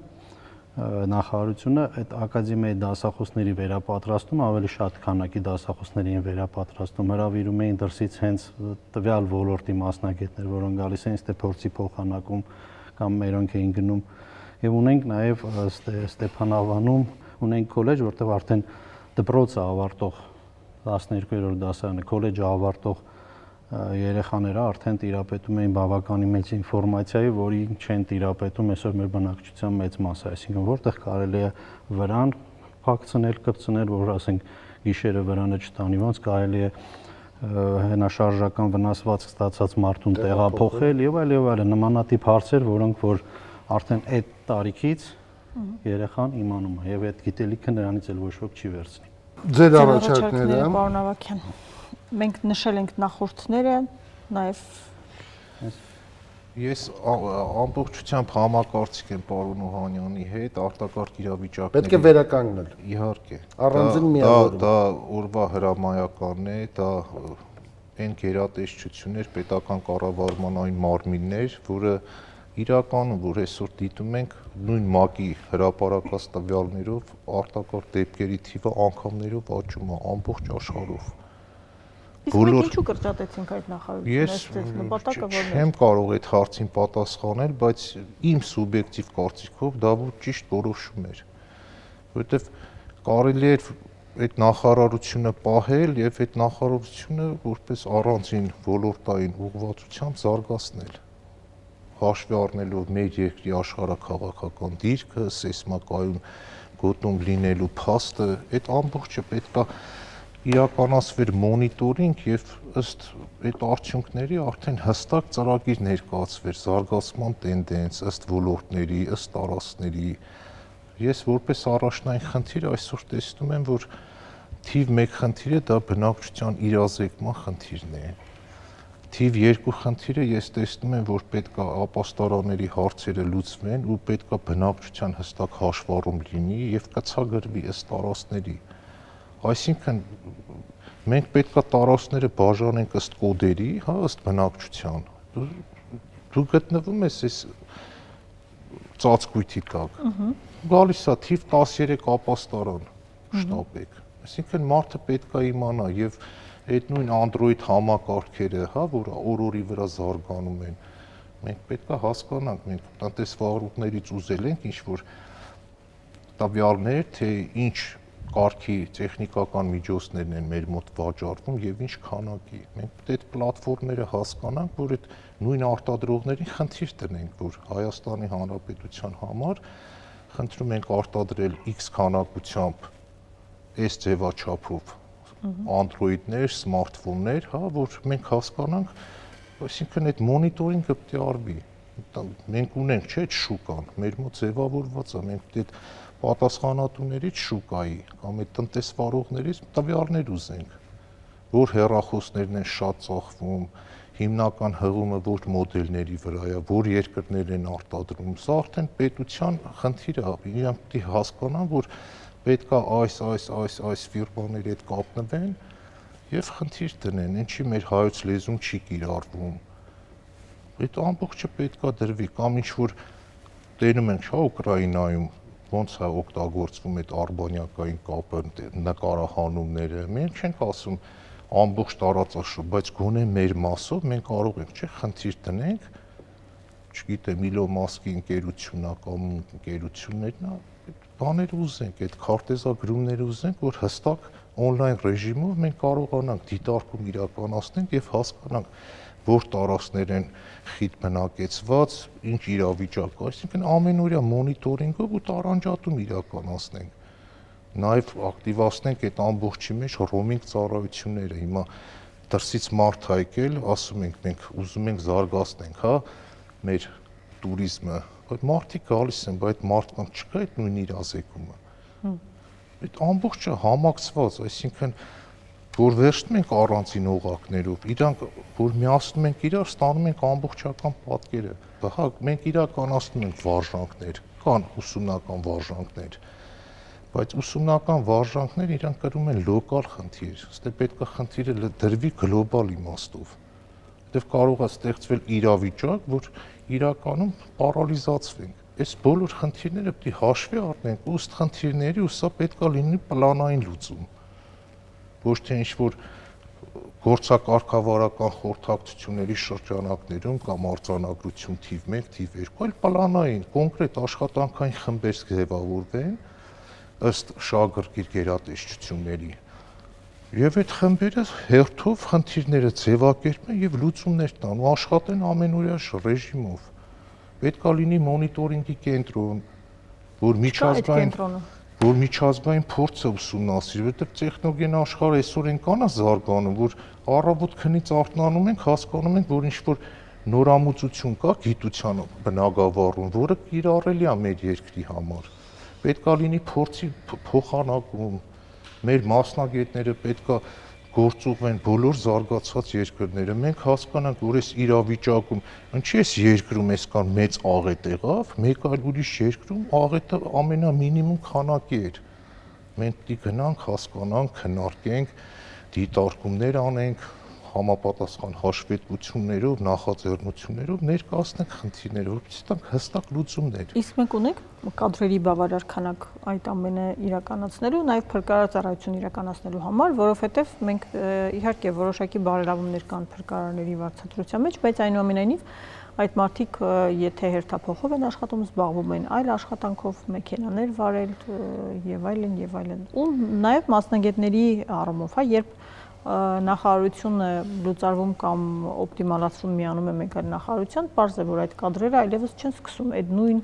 Speaker 9: նախարարությունը այդ ակադեմիայի դասախոսների վերապատրաստում ավելի շատ քանակի դասախոսների են վերապատրաստում, հրավիրում էին դրսից հենց տվյալ ոլորտի մասնագետներ, որոնք գալիս էին ստե փորձի փոխանակում կամ մերոնք էին գնում եւ ունենք նաեւ Ստեփանավանում ունենք քոլեջ, որտեղ արդեն դպրոցը ավարտող 12-րդ դասարանը քոլեջը ավարտող երեխաները արդեն տիրապետում էին բավականին մեծ ինֆորմացիայի, որին չեն տիրապետում այսօր մեր բնակչության մեծ մասը, այսինքն որտեղ կարելի է վրան փակցնել, կպցնել, որ ասենք գիշերը վրանը չտանի, ոնց կարելի է հենաշարժական վնասվածք ստացած մարդուն տեղափոխել եւ այլ նմանատիպ հարցեր, որոնք որ արդեն այդ տարիքից երեխան իմանում է եւ այդ գիտելիքը նրանից էլ ոչ ոք չի վերցնի։
Speaker 1: Ձեր առաջարկները,
Speaker 8: պարոն Ավագյան, մենք նշել ենք նախորդները, նաեւ
Speaker 4: Ես ամբողջությամբ համակարծիք եմ պարոն Օհանյանի հետ, արտակարգ իրավիճակների
Speaker 1: պետք է վերականգնել։
Speaker 4: Իհարկե։
Speaker 1: Առանձին միավորում։
Speaker 4: Դա օրվա հրամայականն է, դա այն գերատեսչություններ, պետական կառավարման այն մարմիններ, որը իրականում որ այսօր դիտում ենք նույն ՄԱԿ-ի հրապարակած տվյալներով արտակարգ դեպքերի թիվը անգամներով աճում է ամբողջ աշխարհով։
Speaker 8: Իսկ մենք ինչու կրճատեցինք այդ նախարարությունը, նպատակը որն է։
Speaker 4: Չեմ կարող այդ հարցին պատասխանել, բայց իմ սուբյեկտիվ կարծիքով դա ոչ ճիշտ որոշում էր, որովհետև կարելի էր այդ նախարարությունը պահել եւ այդ նախարարությունը որպես առանձին ոլորտային ուղղվածությամբ զարգացնել, հաշվի առնելով մեր երկրի աշխարհաքաղաքական դիրքը, սեյսմակայուն գոտում լինելու փաստը, այդ ամբողջը պետքա իրականացվեր մոնիտորինգ եւ ըստ այդ արդյունքների արդեն հստակ ծրագիր ներկայացվեր զարգացման տենդենս ըստ ոլորտների, ըստ տարածքների։ Ես որպես առաջնային խնդիր այսօր տեսնում եմ, որ թիվ 1 խնդիրը դա բնակչության իրազեկման խնդիրն է։ Թիվ 2 խնդիրը ես տեսնում եմ, որ պետքա ապաստարանների հարցերը լուծվեն ու պետքա բնակչության հստակ հաշվառում լինի եւ կցագրվի ըստ տարածքների։ Այսինքն մենք պետքա տարածքները բաժանենք ըստ կոդերի, հա, ըստ բնակչության։ Դու գտնվում ես այս ծածկույթի տակ։ Գալիս է թիվ 13 ապաստարան շտապեք։ Այսինքն մարդը պետքա իմանա եւ այդ նույն Android համակարգերը, հա, որ օրորի վրա զարգանում են։ Մենք պետքա հասկանանք, մենք տնտեսվարողներից ուզել ենք ինչ որ տվյալներ, թե ինչ կարգի տեխնիկական միջոցներն են մեր մոտ վաճառվում եւ ինչ քանակի։ Մենք պետք է այդ պլատֆորմները հասկանանք, որ այդ նույն արտադրողներին խնդիր տնենք, որ Հայաստանի Հանրապետության համար խնդրում ենք արտադրել X քանակությամբ այս ձևաչափով Android-ներ, սմարթֆոններ, հա, որ մենք հասկանանք, այսինքն այդ մոնիտորինգը պետք է արվի։ Մենք ունենք, չէ՞, շուկան, մեր մոտ ձևավորված է, մենք պետք է պատասխանատուներից շուկայի կամ այդ տնտեսվարողներից տվյալներ ուզենք, որ հեռախոսներն են շատ ծախվում, հիմնական հղումը որ մոդելների վրա է, որ երկրներ են արտադրում, սա արդեն պետության խնդիր է, իրանք պետք է հասկանան, որ պետք է այս ֆիրմաների հետ կապնվեն եւ խնդիր տնեն, ինչի մեր հայոց լեզուն չի կիրառվում։ Այդ ամբողջը պետք է դրվի, կամ ինչ որ տենում ենք, հա, Ուկրաինայում ոնց է օգտագործվում այդ արբանյակային կապը, նկարահանումները, մենք չենք ասում ամբողջ տարածաշրջան, բայց գոնե մեր մասով մենք կարող ենք, չէ՞, խնդիր տնենք, չգիտեմ, Իլոն Մասկի ընկերությունն կամ ընկերություններն է, բաներ ուզենք, այդ քարտեզագրումներ ուզենք, որ հստակ on-line ռեժիմով մենք կարողանանք դիտարկում իրականացնել եւ հասկանանք, որ տարածքներ են խիտ բնակեցված, ինչ իրավիճակ, այսինքն ամենօրյա մոնիտորինգով ու տարանջատում իրականացնենք։ Նաև ակտիվացնենք այդ ամբողջի մեջ ռոմինգ ծառայությունները։ Հիմա դրսից մարդ հայկել, ասում ենք մենք ուզում ենք զարգացնենք, հա, մեր տուրիզմը, բայց մարդիկ գալիս են, բայց մարդկանց չկա այդ նույն իրազեկումը։ Այդ ամբողջը համակցված, այսինքն որ վերջնում ենք առանձին օղակներով, իրանք որ միացնում ենք իրար, ստանում ենք ամբողջական պատկերը։ Հա, մենք իրականացնում ենք վարժանքներ, կան ուսումնական վարժանքներ, բայց ուսումնական վարժանքները իրանք կրում են լոկալ խնդիր, ըստի պետք է խնդիրը դրվի գլոբալ իմաստով։ Դեռ կարող է ստեղծվել իրավիճակ, որ իրականում պարալիզացվենք։ Այս բոլոր խնդիրները պետք է հաշվի առնենք, ըստ խնդիրների, ու սա պետք է լինի պլանային լուծում։ Ոչ թե ինչ-որ գործակարգավարական խորհրդակցությունների շրջանակներում կամ արձանագրություն թիվ 1, թիվ 2, այլ պլանային, կոնկրետ աշխատանքային խմբեր ձևավորվեն ըստ շահագրգիռ գերատեսչությունների։ Եվ այդ խմբերը հերթով խնդիրները ձևակերպեն եւ լուծումներ տան ու աշխատեն ամենօրյա ռեժիմով։ Պետք է լինի մոնիտորինգի կենտրոն, որ միջազգային որ միջազգային փորձը ուսումնասիրի, որովհետև տեխնոգեն աշխարհը այսօր այնքան է զարգանում, որ առավոտ քնից արթնանում ենք, հասկանում ենք, որ ինչ-որ նորամուծություն կա գիտության բնագավառում, որը կիրառելի է մեր երկրի համար։ Պետք է լինի փորձի փոխանակում, մեր մասնագետները պետք է գործուղեն բոլոր զարգացած երկրները, մենք հասկանանք, որ այս իրավիճակում ինչի էս երկրում այսքան մեծ աղետ եղավ, մեկ այլ ուրիշ երկրում աղետը ամենամինիմում քանակի էր։ Մենք դի գնանք, հասկանանք, քննարկենք, դիտարկումներ անենք, համապատասխան հաշվետվություններով, նախաձեռնություններով ներկայացնենք խնդիրները, որպեսզի տանք հստակ լուծումներ։
Speaker 8: Իսկ մենք ունենք կադրերի բավարար քանակ այդ ամենը իրականացնելու, նաև փրկարար ծառայություն իրականացնելու համար, որովհետև մենք իհարկե որոշակի բարելավումներ կան փրկարարների վարձատրության մեջ, բայց այնուամենայնիվ այդ մարդիկ եթե հերթափոխով են աշխատում, զբաղվում են այլ աշխատանքով, մեքենաներ վարել եւ այլն, ու նաև մասնագետների առումով, հա, երբ նախարարությունը լուծարվում կամ օպտիմալացվում միանում է մեկ այլ նախարարության, պարզ է, որ այդ կադրերը այլևս չեն սկսում այդ նույն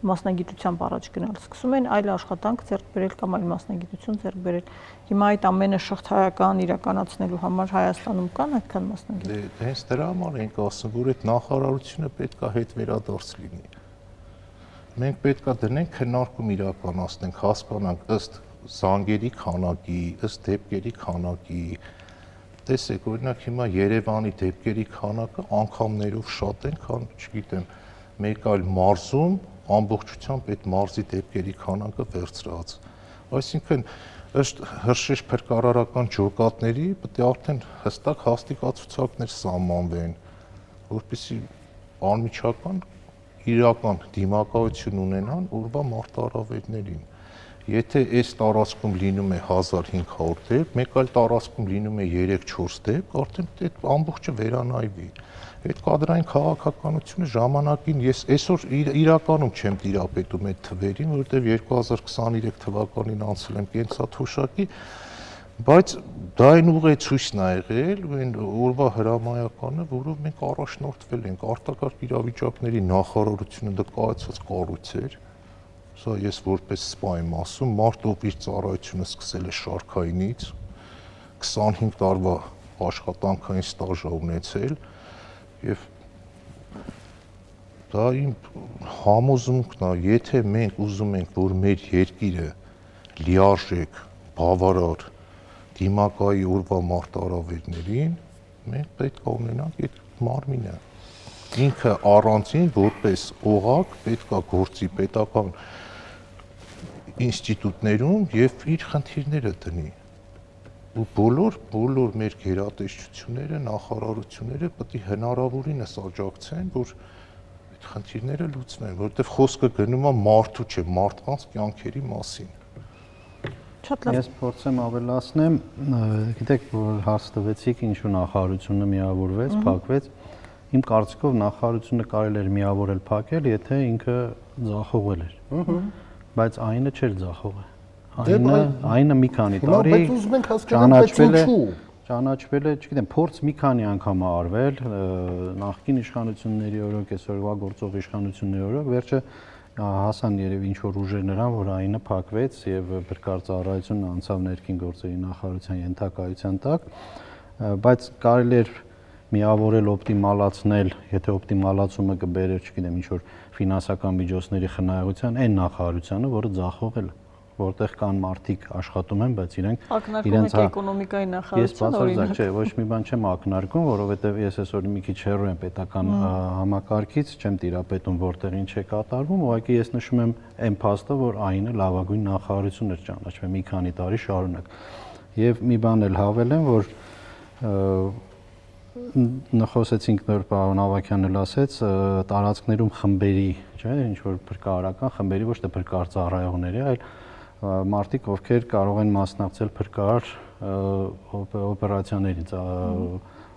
Speaker 8: մասնագիտությամբ առաջ գնալ, սկսում են այլ աշխատանք ձեռք բերել կամ այլ մասնագիտություն ձեռք բերել։ Հիմա այդ ամենը շղթայական իրականացնելու համար Հայաստանում կան այդքան մասնագետներ։
Speaker 4: Հենց դրա համար ենք ասում, որ այդ նախարարությունը պետք է հետ վերադարձ լինի։ Մենք պետք է դնենք քննարկում իրականացնենք, հասկանանք ըստ զանգերի քանակի, ըստ դեպքերի քանակի։ Տեսեք, օրինակ հիմա Երևանի դեպքերի քանակը անգամներով շատ են, քան, չգիտեմ, մեկ այլ մարզում ամբողջությամբ այդ մարզի դեպքերի քանակը վերցրած։ Այսինքն ըստ հրշեջ փրկարարական ջոկատների պետք է արդեն հստակ հաստիկացուցակներ սահմանվեն, որպեսզի անմիջական իրական դիմակայություն ունենան օրվա մարտահրավերներին։ Եթե այս տարածքում լինում է 1500 դեպք, մեկ այլ տարածքում լինում է 3-4 դեպք, արդեն այդ ամբողջը վերանայվի։ Այդ կադրային քաղաքականությունը ժամանակին ես այսօր իրականում չեմ տիրապետում այդ թվերին, որովհետև 2023 թվականին անցել եմ կենսաթոշակի, բայց դա այն ուղեցույցն է եղել, այն օրվա հրամայականը, որով մենք առաջնորդվել ենք, արտակարգ իրավիճակների նախարարությունը դա կայացած կառույց էր։ Սա ես որպես սպա եմ ասում, մարդ ով իր ծառայությունը սկսել է շարքայինից, 25 տարվա աշխատանքային ստաժ է ունեցել եւ դա իմ համոզմունքն է, եթե մենք ուզում ենք, որ մեր երկիրը լիարժեք, բավարար դիմակայի օրվա մարտահրավերներին, մենք պետք է ունենանք այդ մարմինը։ Ինքը առանցին որպես օղակ պետք է գործի պետական ինստիտուտներում եւ իր խնդիրները դնի։ Ու բոլոր մեր գերատեսչությունները, նախարարությունները պետք է հնարավորինս աջակցեն, որ այդ խնդիրները լուծվեն, որովհետեւ խոսքը գնում է մարդու չէ, մարդկանց կյանքերի մասին։
Speaker 9: Ես փորձեմ ավելացնեմ, գիտեք, որ հարց տվեցիք, ինչու նախարարությունը միավորվեց, փակվեց։ Իմ կարծիքով նախարարությունը կարելի էր միավորել, փակել, եթե ինքը ձախողել էր։ Բայց այնը չէր ձախողել։ Այնը մի քանի տարի ճանաչվել է, չգիտեմ, փորձ մի քանի անգամ արվել, նախկին իշխանությունների օրոք, այսօրվա գործող իշխանությունների օրոք, վերջը հասան երևի ինչ-որ ուժեր նրան, որ այնը փակվեց եւ փրկարծառայությունն անցավ ներքին գործերի նախարարության ենթակայության տակ, բայց կարելի էր միավորել, օպտիմալացնել, եթե օպտիմալացումը կբերեր, չգիտեմ, ինչ-որ ֆինանսական միջոցների խնայողության, այն նախարարությանը, որը ձախողել է, որտեղ կան մարդիկ աշխատում են, բայց իրենց
Speaker 8: էկոնոմիկայի նախարարությունը
Speaker 9: օրինակ չէ, ոչ մի բան չեմ ակնարկում, որովհետև ես այսօր մի քիչ հեռու եմ պետական համակարգից, չեմ տիրապետում որտեղ ինչ է կատարվում, ուղղակի ես նշում եմ այն փաստը, որ այնը լավագույն նախարարություն էր ճանաչվել մի քանի տարի շարունակ։ Եվ մի բան էլ հավելեմ, որ խոսեցինք նոր պարոն Ավագյանն էլ ասեց, տարածքներում խմբերի, չէ, ինչ որ փրկարարական խմբերի, ոչ թե փրկարծառայողների, այլ մարդիկ, ովքեր կարող են մասնակցել փրկարար օպերացիաներին,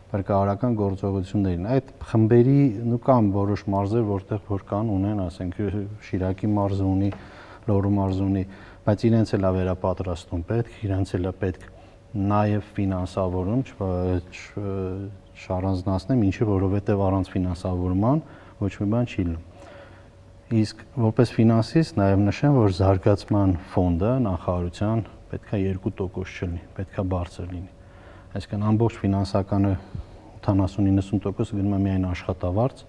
Speaker 9: փրկարարական գործողություններին։ Այդ խմբերի նու կամ որոշ մարզեր, որտեղ որ կան ունեն, ասենք Շիրակի մարզը ունի, Լոռու մարզը ունի, բայց իրենց էլ է վերապատրաստում պետք, իրենց էլ է պետք նաև ֆինանսավորում, չառանձնացնեմ, ինչի, որովհետև առանց ֆինանսավորման ոչ մի բան չի լինում։ Իսկ որպես ֆինանսիստ նաև նշեմ, որ զարգացման ֆոնդը նախարարության պետքա 2% չլինի, պետքա բարձր լինի։ Այսինքն ամբողջ ֆինանսականը 80-90% գնում է միայն աշխատավարձ,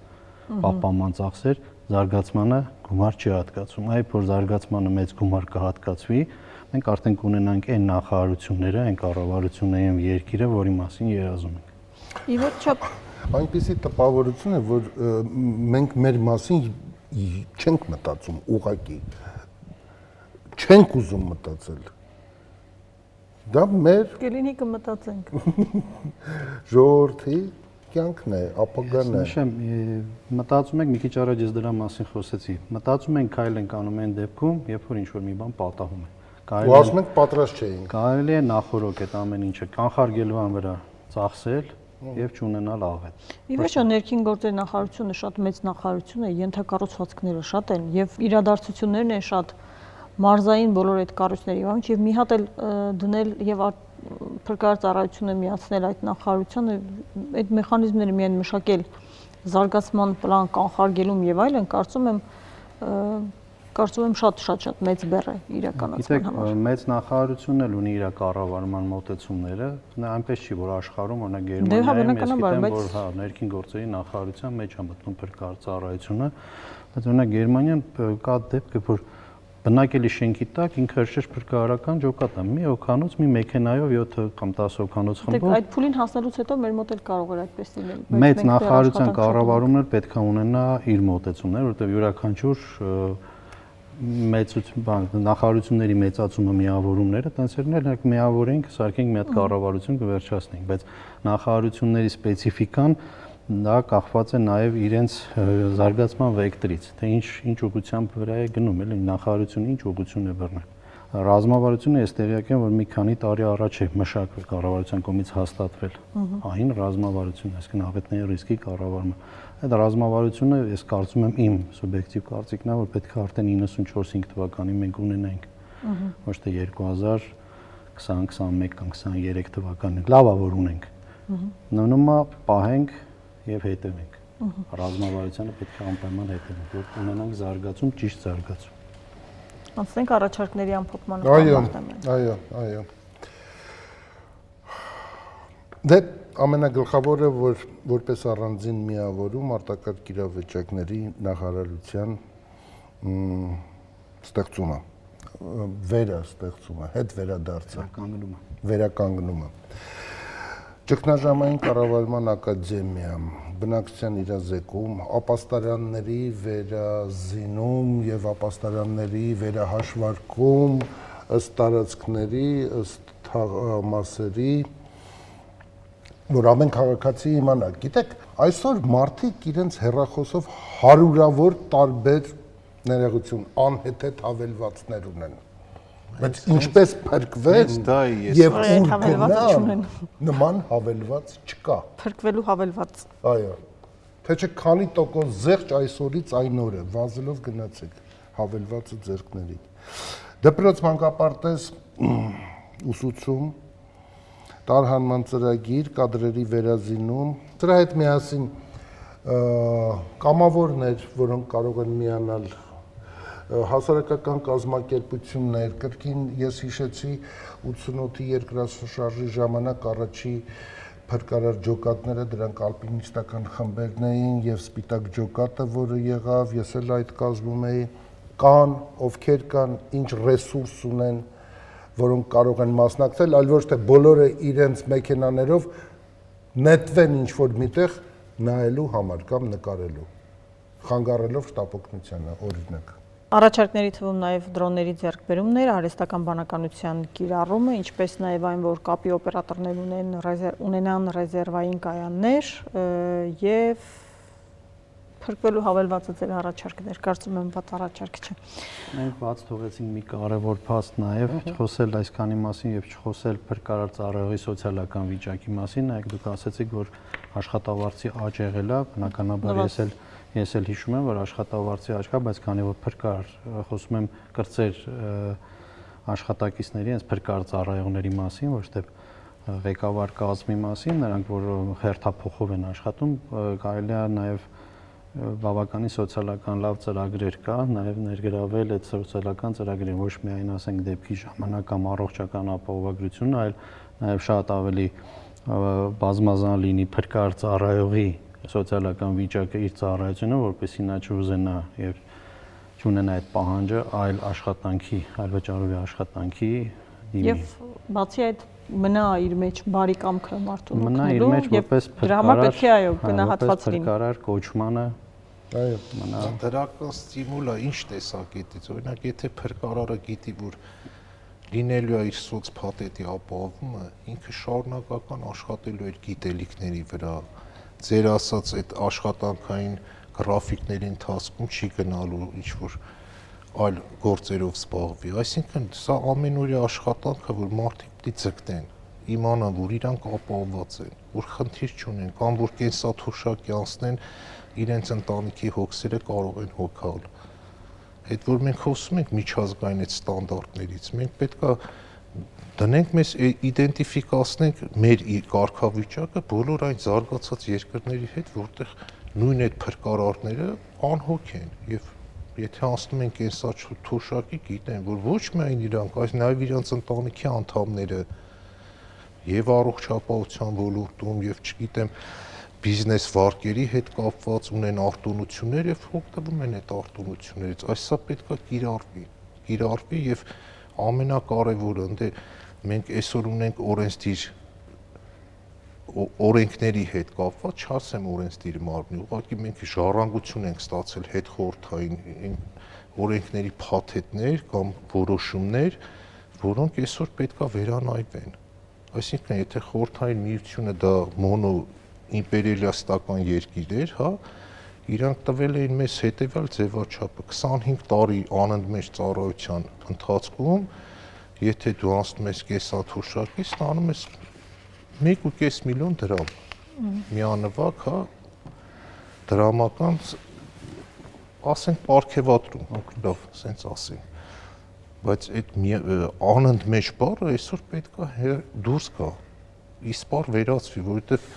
Speaker 9: պահպանման ծախսեր, զարգացմանը գումար չի հատկացվում։ Այ որ զարգացմանը մեծ գումար կհատկացվի, մենք արդեն կունենանք այն նախարարությունները, այն կառավարությունները եւ երկիրը, որի մասին երազում ենք։
Speaker 8: Ի վերջո
Speaker 1: այնպեսի տպավորություն է, որ մենք մեր մասին չենք մտածում ուղակի, չենք ուզում մտածել։ Դա մեր
Speaker 8: կլինի կմտածենք։
Speaker 1: Ժողովրդի կյանքն է, ապագան է։
Speaker 9: Նշեմ, մտածում եք, մի քիչ առաջ ես դրա մասին խոսեցի։ Մտածում ենք քայլ ենք անում այն դեպքում, երբ որ ինչ-որ մի բան պատահում է։
Speaker 1: Ու ասում ենք պատրաստ չէինք։
Speaker 9: Կարելի է նախորոք այդ ամեն ինչը կանխարգելման վրա ծախսել եւ չունենալ աղետ։
Speaker 8: Ի վերջո ներքին գործերի նախարարությունը շատ մեծ նախարարություն է, ենթակառուցվածքները շատ են եւ իրադարձություններն են շատ մարզային բոլոր այդ կառույցների վանջ եւ մի հատ էլ դնել եւ փրկարար ծառայությունը միացնել այդ նախարարությանը, այդ մեխանիզմները միայն մշակել զարգացման պլան կանխարգելում եւ այլն, կարծում եմ շատ մեծ բեռ է իրականացման համար։
Speaker 9: Գիտեք, մեծ նախարարությունն էլ ունի իր կառավարման մոտեցումները, նա այնպես չի, որ աշխարհում օրինակ Գերմանիայում ես գիտեմ, որ հա ներքին գործերի նախարարության մեջ է մտնում փրկարար ծառայությունը, բայց օրինակ Գերմանիան կա դեպք, որ բնակելի շենքի տակ ինքը շեշտ փրկարարական ջոկատ է, մի օքանոց, մի մեքենայով 7 կամ 10 օքանոց խմբով։
Speaker 8: Այդ փուլին հասնելուց հետո մեր մոտ էլ կարող էր այդպես լինել։
Speaker 9: Մեծ նախարարության կառավարումն էլ պետք է ունենա իր մոտեցումներ, որովհետև յուրաքանչյուր նախարարությունների մեծացումը միավորումները, տենսերներ միավորենք, սարքենք մի հատ կառավարություն կվերջացնենք, բայց նախարարությունների սպეციფიკան դա կախված է նաև իրենց զարգացման վեկտրից, թե ինչ ուղղությամբ վրա է գնում, էլի նախարարությունը ինչ ուղղություն է բռնել։ Ռազմավարությունը ես տեղյակ եմ, որ մի քանի տարի առաջ է մշակվել կառավարության կողմից հաստատվել այն ռազմավարությունը, այսինքն աղետների ռիսկի կառավարումը։ Այդ ռազմավարությունը ես կարծում եմ իմ սուբյեկտիվ կարծիքն է, որ պետք է արդեն 94-5 թվականին մենք ունենայինք, ոչ թե 2020, 21 կամ 23 թվականին։ Լավ է որ ունենք։ Նույնումա պահենք եւ հետևենք։ Ռազմավարությանը պետք է անպայման հետևենք, որ ունենանք զարգացում, ճիշտ զարգացում։
Speaker 8: Անցնենք առաջարկների ամփոփմանը։
Speaker 1: Այո։ Դե ամենագլխավորը, որ որպես առանձին միավորում արտակարգ իրավիճակների նախարարության ստեղծումը, վերաստեղծումը, հետ վերադարձը, վերականգնումը։ Ճգնաժամային կառավարման ակադեմիա, բնակչության իրազեկում, ապաստարանների վերազինում եւ ապաստարանների վերահաշվարկում ըստ տարածքների, ըստ մասերի, որ ամեն քաղաքացի իմանա։ Գիտեք, այսօր մարդիկ իրենց հեռախոսով հարյուրավոր տարբեր ներողություն, անհեթեթ հավելվածներ ունեն։ Բայց ինչպես փրկվել եւ ուր գնալ, նման հավելված չկա։
Speaker 8: Փրկվելու հավելված։
Speaker 1: Այո։ Թե չէ քանի տոկոս զեղչ այսօրից այն օրը վազելով գնացեք հավելվածը ձեռքների։ Դպրոց մանկապարտեզ ուսուցում, տարհանման ծրագիր, կադրերի վերազինում, դրա հետ միասին կամավորներ, որոնք կարող են միանալ հասարակական կազմակերպություններ, կրկին ես հիշեցի 88-ի երկրաշարժի ժամանակ առաջի փրկարար ջոկատները, դրանք ալպինիստական խմբերն էին եւ սպիտակ ջոկատը, որը եղավ, ես էլ այդ կազմում էի, կան, ովքեր կան, ինչ ռեսուրս ունեն, որոնք կարող են մասնակցել, այլ ոչ թե բոլորը իրենց մեքենաներով նետվեն ինչ-որ միտեղ նայելու համար կամ նկարելու, խանգարելով շտապօգնությանը, օրինակ։
Speaker 8: Առաջարկների թվում նաև դրոնների ձեռքբերումներ, արհեստական բանականության կիրառումը, ինչպես նաև այն, որ կապի օպերատորներ ունենան ռեզերվային կայաններ եւ փրկվելու հավելվածը ձեր առաջարկներ, կարծում եմ վատ առաջարկ չէ։
Speaker 9: Մենք բաց թողեցինք մի կարևոր փաստ նաև չխոսել այսքանի մասին եւ չխոսել փրկարար ծառայողի սոցիալական վիճակի մասին, այլ դուք ասացիք, որ աշխատավարձի աճ եղել է, բնականաբար ես էլ հիշում եմ, որ աշխատավարձի աճ կա, բայց քանի որ փրկարար խոսում եմ կրծեր աշխատակիցների, հենց փրկարար ծառայողների մասին, ոչ թե ղեկավար կազմի մասին, նրանք որ հերթափոխով են աշխատում, կարելի է նաև բավականին սոցիալական լավ ծրագրեր կա, նաև ներգրավել այդ սոցիալական ծրագրին ոչ միայն ասենք դեպքի ժամանակ կամ առողջական ապահովագրությունը, այլ նաև շատ ավելի բազմազան լինի փրկար ծառայողի սոցիալական վիճակը իր ծառայությունը, որպեսզի նա չուզենա եւ չունենա այդ պահանջը այլ աշխատանքի, այլ վճարովի աշխատանքի դիմի։
Speaker 8: Եվ բացի այդ մնա իր մեջ բարի կամքը մարդուն
Speaker 9: մնա իր մեջ որպես
Speaker 8: դրա համար պետք է այո գնահատված լինի։
Speaker 9: Փրկարար կոչմանը
Speaker 1: այո
Speaker 9: մնա
Speaker 4: դրական ստիմուլը ինչ տեսակետից, օրինակ եթե փրկարարը գիտի, որ լինելու է իր սոցփաթեթի ապահովումը, ինքը շարունակական աշխատելու է գիտելիքների վրա, ձեր ասած այդ աշխատանքային գրաֆիկների ընթացքում չի գնալու ինչ որ այլ գործերով զբաղվի, այսինքն սա ամենօրյա աշխատանք է, որ մարդիկ պիտի ձգտեն, իմանան, որ իրանք ապահովված են, որ խնդիր չունեն, կամ որ կենսաթոշակի անցնեն, իրենց ընտանիքի հոգսերը կարող են հոգալ։ Այդ որ մենք խոսում ենք միջազգային այդ ստանդարտներից, մենք պետք է դնենք մեզ իդենտիֆիկացնենք մեր կարգավիճակը բոլոր այն զարգացած երկրների հետ, որտեղ նույն այդ փրկարարները անհոգ են եւ եթե անցնում են կենսաթոշակի, գիտեն, որ ոչ միայն իրանք, այլ նաև իրանց ընտանիքի անդամները եւ առողջապահության ոլորտում եւ չգիտեմ բիզնես վարկերի հետ կապված ունեն արտոնություններ եւ օգտվում են այդ արտոնություններից։ Այս սա պետք է կիրառվի եւ ամենակարևորը ընդ մենք այսօր ունենք օրենսդիր օրենքների հետ կապված, չասեմ օրենսդիր մարմնի, ուղղակի մենք ժառանգություն ենք ստացել հետ խորհրդային օրենքների փաթեթներ կամ որոշումներ, որոնք այսօր պետք է վերանայվեն։ Այսինքն, եթե խորհրդային միությունը դա մոնո իմպերիալիստական երկիր էր, հա, իրանք տվել էին մեզ հետևյալ ձևաչափը 25 տարի անընդմեջ ծառայության ընթացքում, եթե դու անցնում ես կենսաթոշակի, ստանում ես 1.5 միլիոն դրամ միանվագ, հա, դրամական, ասենք պարգևատրում, լավ, սենց ասենք, բայց այդ անընդմեջ բառը այսօր պետք է դուրս գա, իսպար վերածվի, որովհետև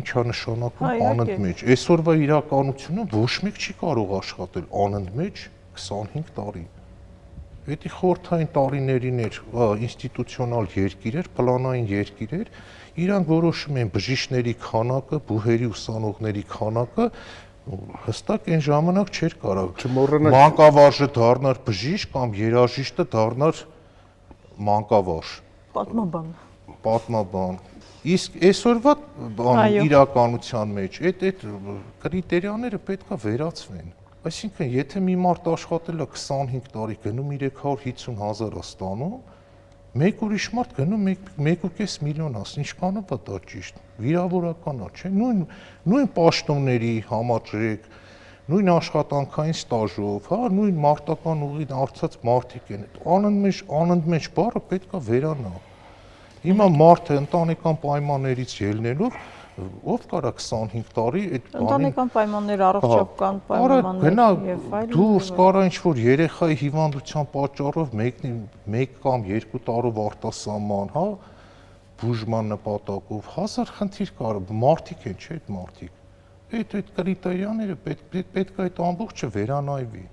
Speaker 4: ինչ է նշանակում անընդմեջ, այսօրվա իրականությունը ոչ մեկ չի կարող աշխատել անընդմեջ 25 տարի, Էդի խորհրդային տարիներին էր ինստիտուցիոնալ երկիր էր, պլանային երկիր էր, իրանք որոշում են բժիշկների քանակը, բուհերի ուսանողների քանակը, հստակ այն ժամանակ չէր կարող։ Մանկավարժը դառնար բժիշկ կամ երաժիշտը դառնար մանկավարժ։ Պատմաբան։ Իսկ այսօրվա իրականության մեջ այդ կրիտերիաները պետք է վերացվեն։ Այսինքն, եթե մի մարդ աշխատել է 25 տարի գնում 350,000 ստանում, մեկ ուրիշ մարդ գնում 1.5 միլիոն ասում, ինչքանով է դա ճիշտ, վիրավորական է, չէ՞, նույն պաշտոնների համաճեք, նույն աշխատանքային ստաժով, հա, նույն մարտական ուղին արծած մարդիկ են, անընդմեջ բառը պետք է վերանա։ Հիմա մարդը ընտանեկան պայմաններից ելնելով ով կարա 25 տարի այդ բանին
Speaker 8: ընտանեկան պայմաններ, առողջական պայմաններ եւ այլն
Speaker 4: դուրս կարա ինչ-որ երեխայի հիվանդության պատճառով մեկ կամ երկու տարով արտասահման, հա, բուժման նպատակով 1000 խնդիր կարա, մարդիկ են, չէ՞ այդ մարդիկ։ Այդ կրիտերիաները պետք է այդ ամբողջը վերանայվի։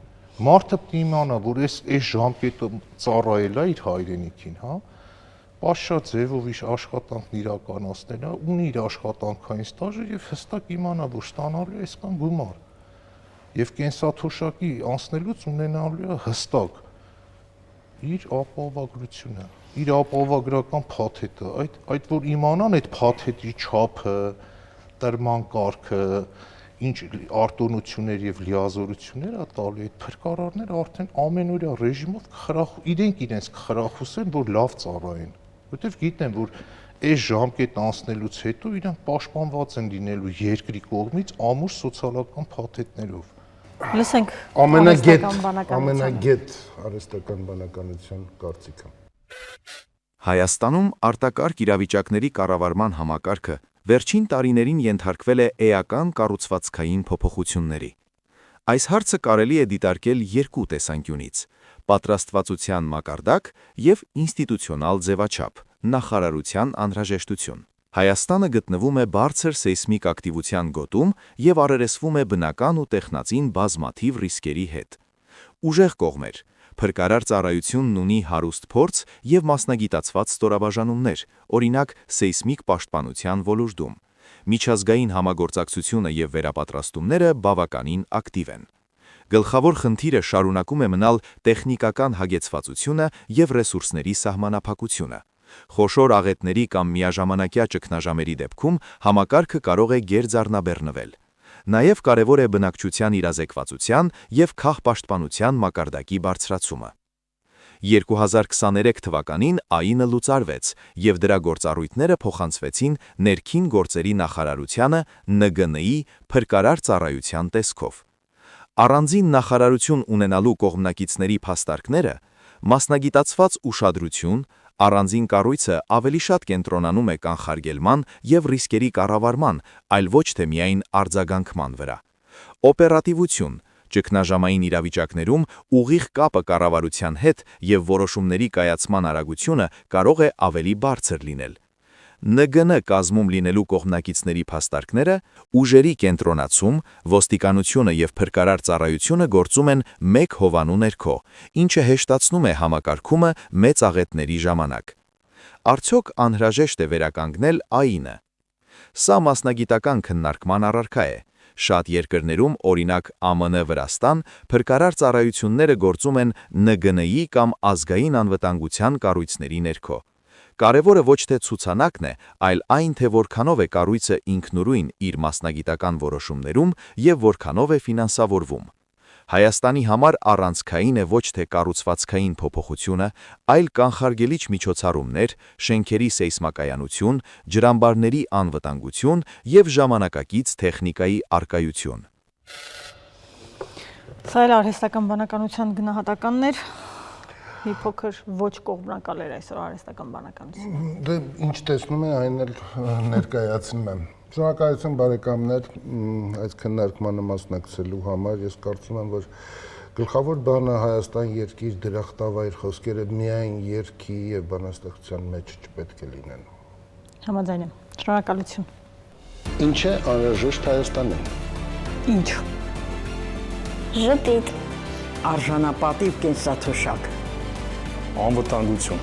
Speaker 4: Մարդը պետք է իմանա, որ այս ժամկետը ծառայել է իր հայրենիքին, հա, Պաշտ ձևով իր աշխատանքն իրականացնել է, ունի իր աշխատանքային ստաժը եւ հստակ իմանա, որ ստանալու է այսքան գումար։ Եվ կենսաթոշակի անցնելուց ունենալու է հստակ իր ապահովագրությունը, իր ապահովագրական փաթեթը, այդ որ իմանան այդ փաթեթի չափը, տրման կարգը, ինչ արտոնություններ եւ լիազորություններ է տալու, այդ փրկարարները արդեն ամենօրյա ռեժիմով իրենց կխրախուսեն, որ լավ ծառայեն։ Որտեվ գիտեն, որ այս ժամկետ անցնելուց հետո իրանք պաշտպանված են լինելու երկրի կողմից ամուր սոցիալական փաթեթներով։
Speaker 8: Լսենք
Speaker 1: ամենագետ արհեստական բանականության կարծիքը։
Speaker 16: Հայաստանում արտակարգ իրավիճակների կառավարման համակարգը վերջին տարիներին ենթարկվել է էական կառուցվածքային փոփոխությունների։ Այս հարցը կարելի է դիտարկել երկու տեսանկյունից՝ պատրաստվածության մակարդակ եւ ինստիտուցիոնալ ձևաչափ, նախարարության անհրաժեշտություն։ Հայաստանը գտնվում է բարձր սեյսմիկ ակտիվության գոտում եւ առերեսվում է բնական ու տեխնածին բազմաթիվ ռիսկերի հետ։ Ուժեղ կողմեր. փրկարար ծառայությունն ունի հարուստ փորձ եւ մասնագիտացված ստորաբաժանումներ, օրինակ սեյսմիկ պաշտպանության ոլորտում։ Միջազգային համագործակցությունը եւ վերապատրաստումները բավականին ակտիվ են։ Գլխավոր խնդիրը շարունակում է մնալ տեխնիկական հագեցվածությունը եւ ռեսուրսների սահմանափակությունը։ Խոշոր աղետների կամ միաժամանակյա ճգնաժամերի դեպքում համակարգը կարող է գերձառնաբեռնվել։ Նաև կարևոր է բնակչության իրազեկվածության եւ քաղաքապաշտպանության մակարդակի բարձրացումը։ 2023 թվականին ԱԻՆ-ը լուծարվեց եւ դրա գործառույթները փոխանցվեցին ներքին գործերի նախարարությանը ՆԳՆ-ի փրկարար ծառայության տեսքով։ Առանձին նախարարություն ունենալու կողմնակիցների փաստարկները մասնագիտացված ուշադրություն, առանձին կառույցը ավելի շատ կենտրոնանում է կանխարգելման եւ ռիսկերի կառավարման, այլ ոչ թե միայն արձագանքման վրա։ Օպերատիվություն, ճգնաժամային իրավիճակներում ուղիղ կապը կառավարության հետ եւ որոշումների կայացման արագությունը կարող է ավելի բարձր լինել։ ՆԳՆ կազմում լինելու կողմնակիցների փաստարկները ուժերի կենտրոնացում, ոստիկանությունը եւ փրկարար ծառայությունը գործում են մեկ հովանու ներքո, ինչը հեշտացնում է համակարգումը մեծ աղետների ժամանակ։ Արդյոք անհրաժեշտ է վերականգնել ԱԻՆ-ը։ Սա մասնագիտական քննարկման առարկա է։ Շատ երկրներում, օրինակ ԱՄՆ, Վրաստան, փրկարար ծառայությունները գործում են ՆԳՆ-ի կամ ազգային անվտանգության կառույցների ներքո։ Կարևորը ոչ թե ցուցանակն է, այլ այն, թե որքանով է կառույցը ինքնուրույն իր մասնագիտական որոշումներում եւ որքանով է ֆինանսավորվում։ Հայաստանի համար առանցքային է ոչ թե կառուցվածքային փոփոխությունը, այլ կանխարգելիչ միջոցառումներ, շենքերի սեյսմակայանություն, ջրամբարների անվտանգություն եւ ժամանակակից տեխնիկայի առկայություն։
Speaker 8: Սա էլ արհեստական բանականության գնահատականներ։ Մի փոքր ոչ կողմնակալ էր այսօր արհեստական բանականությունը։
Speaker 1: Դե ինչ տեսնում է, այն էլ ներկայացնում եմ։ Շնորհակալություն բարեկամներ այս քննարկմանը մասնակցելու համար։ Ես կարծում եմ, որ գլխավոր բանը Հայաստան երկիր դրախտավայր խոսքերը միայն երգի եւ բանաստեղծության մեջ չպետք է լինեն։
Speaker 8: Համաձայն եմ։ Շնորհակալություն։
Speaker 1: Ինչ է անհրաժեշտ Հայաստանին։
Speaker 2: Ինչ։
Speaker 3: Ժպիտ։
Speaker 2: Արժանապատիվ կենսաթոշակ։
Speaker 5: Անվտանգություն։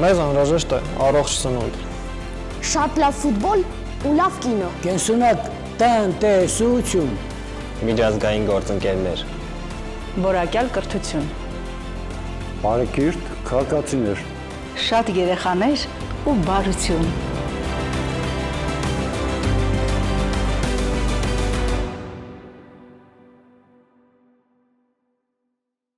Speaker 5: Մեզ անհրաժեշտ է առողջ սնունդ։
Speaker 3: Շատ լավ ֆուտբոլ ու լավ կինո։
Speaker 2: Կենսունակ տնտեսություն։
Speaker 6: Միջազգային գործընկերներ։
Speaker 7: Որակյալ կրթություն։
Speaker 9: Բարեկիրթ քաղաքացիներ։
Speaker 7: Շատ երեխաներ ու բարություն։